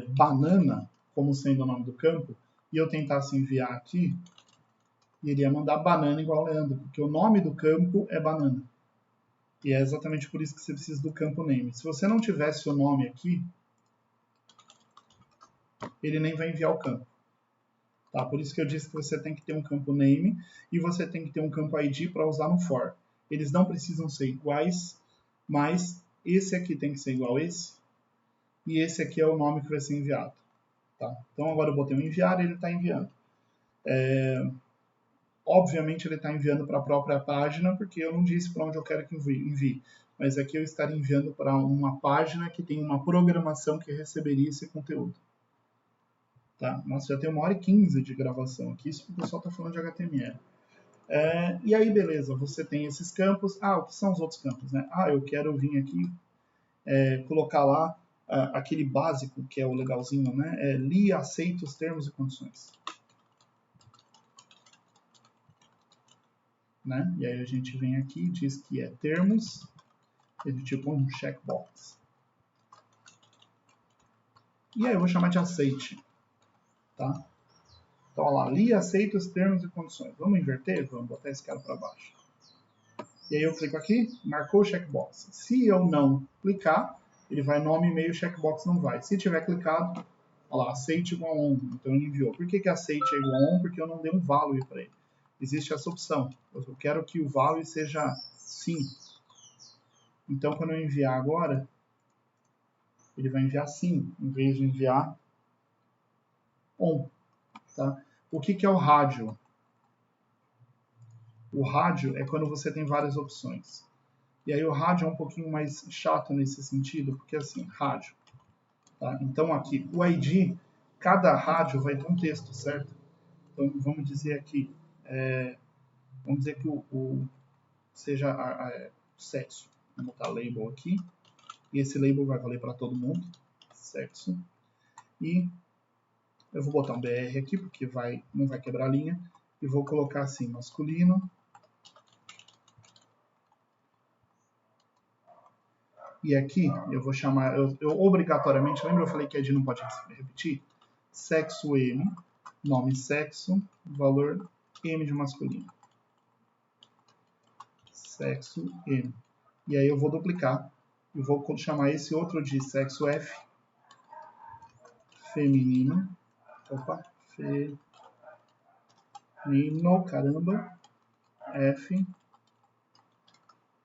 banana como sendo o nome do campo, e eu tentasse enviar aqui, iria mandar banana igual Leandro, porque o nome do campo é banana. E é exatamente por isso que você precisa do campo name. Se você não tivesse o nome aqui, ele nem vai enviar o campo. Tá? Por isso que eu disse que você tem que ter um campo name e você tem que ter um campo ID para usar no for. Eles não precisam ser iguais, mas esse aqui tem que ser igual a esse, e esse aqui é o nome que vai ser enviado. Tá? Então agora eu botei um enviar e ele está enviando. Obviamente ele está enviando para a própria página, porque eu não disse para onde eu quero que envie. Mas aqui eu estaria enviando para uma página que tem uma programação que receberia esse conteúdo. Tá? Nossa, já tem 1h15 de gravação aqui, isso porque o pessoal está falando de HTML. E aí, beleza, você tem esses campos. O que são os outros campos? Né? Eu quero vir aqui colocar lá aquele básico, que é o legalzinho, né? Li, aceito os termos e condições. Né? E aí a gente vem aqui e diz que é termos, é de tipo um checkbox. E aí eu vou chamar de aceite. Tá? Então, olha lá, li, aceito os termos e condições. Vamos inverter? Vamos botar esse cara para baixo. E aí eu clico aqui, marcou o checkbox. Se eu não clicar, ele vai nome, e-mail, checkbox não vai. Se tiver clicado, olha lá, aceite igual a on. Então ele enviou. Por que aceite é igual a on? Porque eu não dei um value para ele. Existe essa opção. Eu quero que o value seja sim. Então quando eu enviar agora, ele vai enviar sim, em vez de enviar on. Tá? O que é o rádio? O rádio é quando você tem várias opções. E aí o rádio é um pouquinho mais chato nesse sentido, porque assim, rádio. Tá? Então aqui, o ID, cada rádio vai ter um texto, certo? Então vamos dizer aqui, vamos dizer que seja sexo. Vou botar label aqui, e esse label vai valer para todo mundo, sexo. E eu vou botar um BR aqui, porque não vai quebrar a linha, e vou colocar assim, masculino. E aqui eu vou chamar, eu obrigatoriamente, lembra eu falei que a ID não pode repetir? Sexo M, nome sexo, valor M de masculino. Sexo M. E aí eu vou duplicar e vou chamar esse outro de sexo F, feminino. Opa, feminino, caramba. F.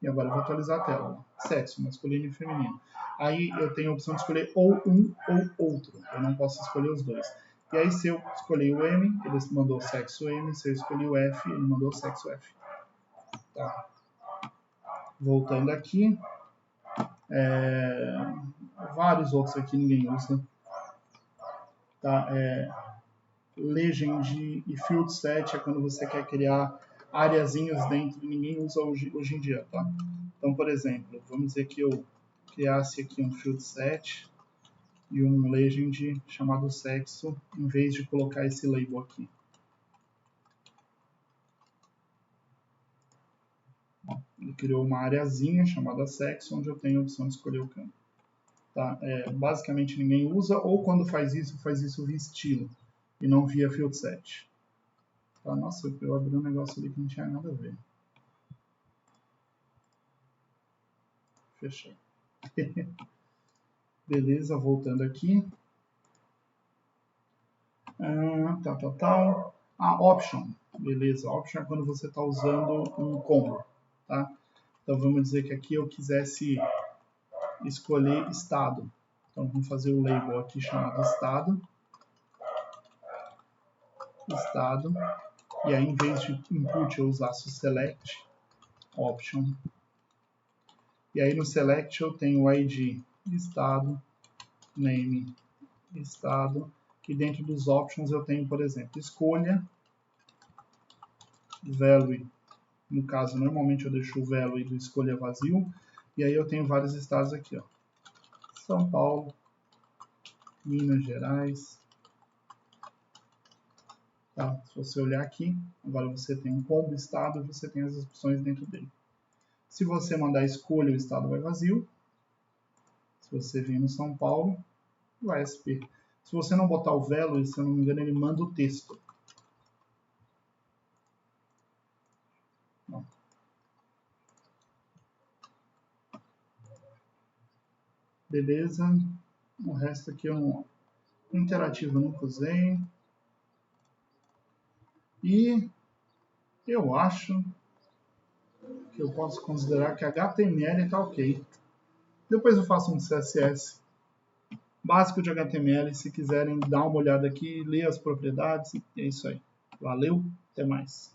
E agora eu vou atualizar a tela. Sexo, masculino e feminino. Aí eu tenho a opção de escolher ou um ou outro. Eu não posso escolher os dois. E aí se eu escolhi o M, ele mandou sexo M. Se eu escolhi o F, ele mandou sexo F. Tá. Voltando aqui. Vários outros aqui ninguém usa. Tá? Legend e field set é quando você quer criar areazinhos dentro e ninguém usa hoje em dia. Tá? Então, por exemplo, vamos dizer que eu criasse aqui um field set e um legend chamado sexo, em vez de colocar esse label aqui. Ele criou uma areazinha chamada sexo, onde eu tenho a opção de escolher o campo. Tá? Basicamente ninguém usa, ou quando faz isso via estilo, e não via field set. Tá? Nossa, eu abri um negócio ali que não tinha nada a ver. Fechei. Beleza, voltando aqui. Option. Beleza, option é quando você está usando um combo. Tá? Então vamos dizer que aqui eu quisesse escolher estado. Então vamos fazer o label aqui chamado estado. Estado. E aí em vez de input eu usasse o select option. E aí no select eu tenho o ID estado, name estado. E dentro dos options eu tenho, por exemplo, escolha, value. No caso, normalmente eu deixo o value do escolha vazio. E aí eu tenho vários estados aqui, ó. São Paulo, Minas Gerais. Tá? Se você olhar aqui, agora você tem um combo estado e você tem as opções dentro dele. Se você mandar escolha, o estado vai vazio. Se você vir no São Paulo, vai SP. Se você não botar o value, se eu não me engano, ele manda o texto. Bom. Beleza. O resto aqui é um interativo, eu nunca usei. E eu acho que eu posso considerar que HTML está ok. Depois eu faço um CSS básico de HTML. Se quiserem dar uma olhada aqui, ler as propriedades, é isso aí. Valeu, até mais.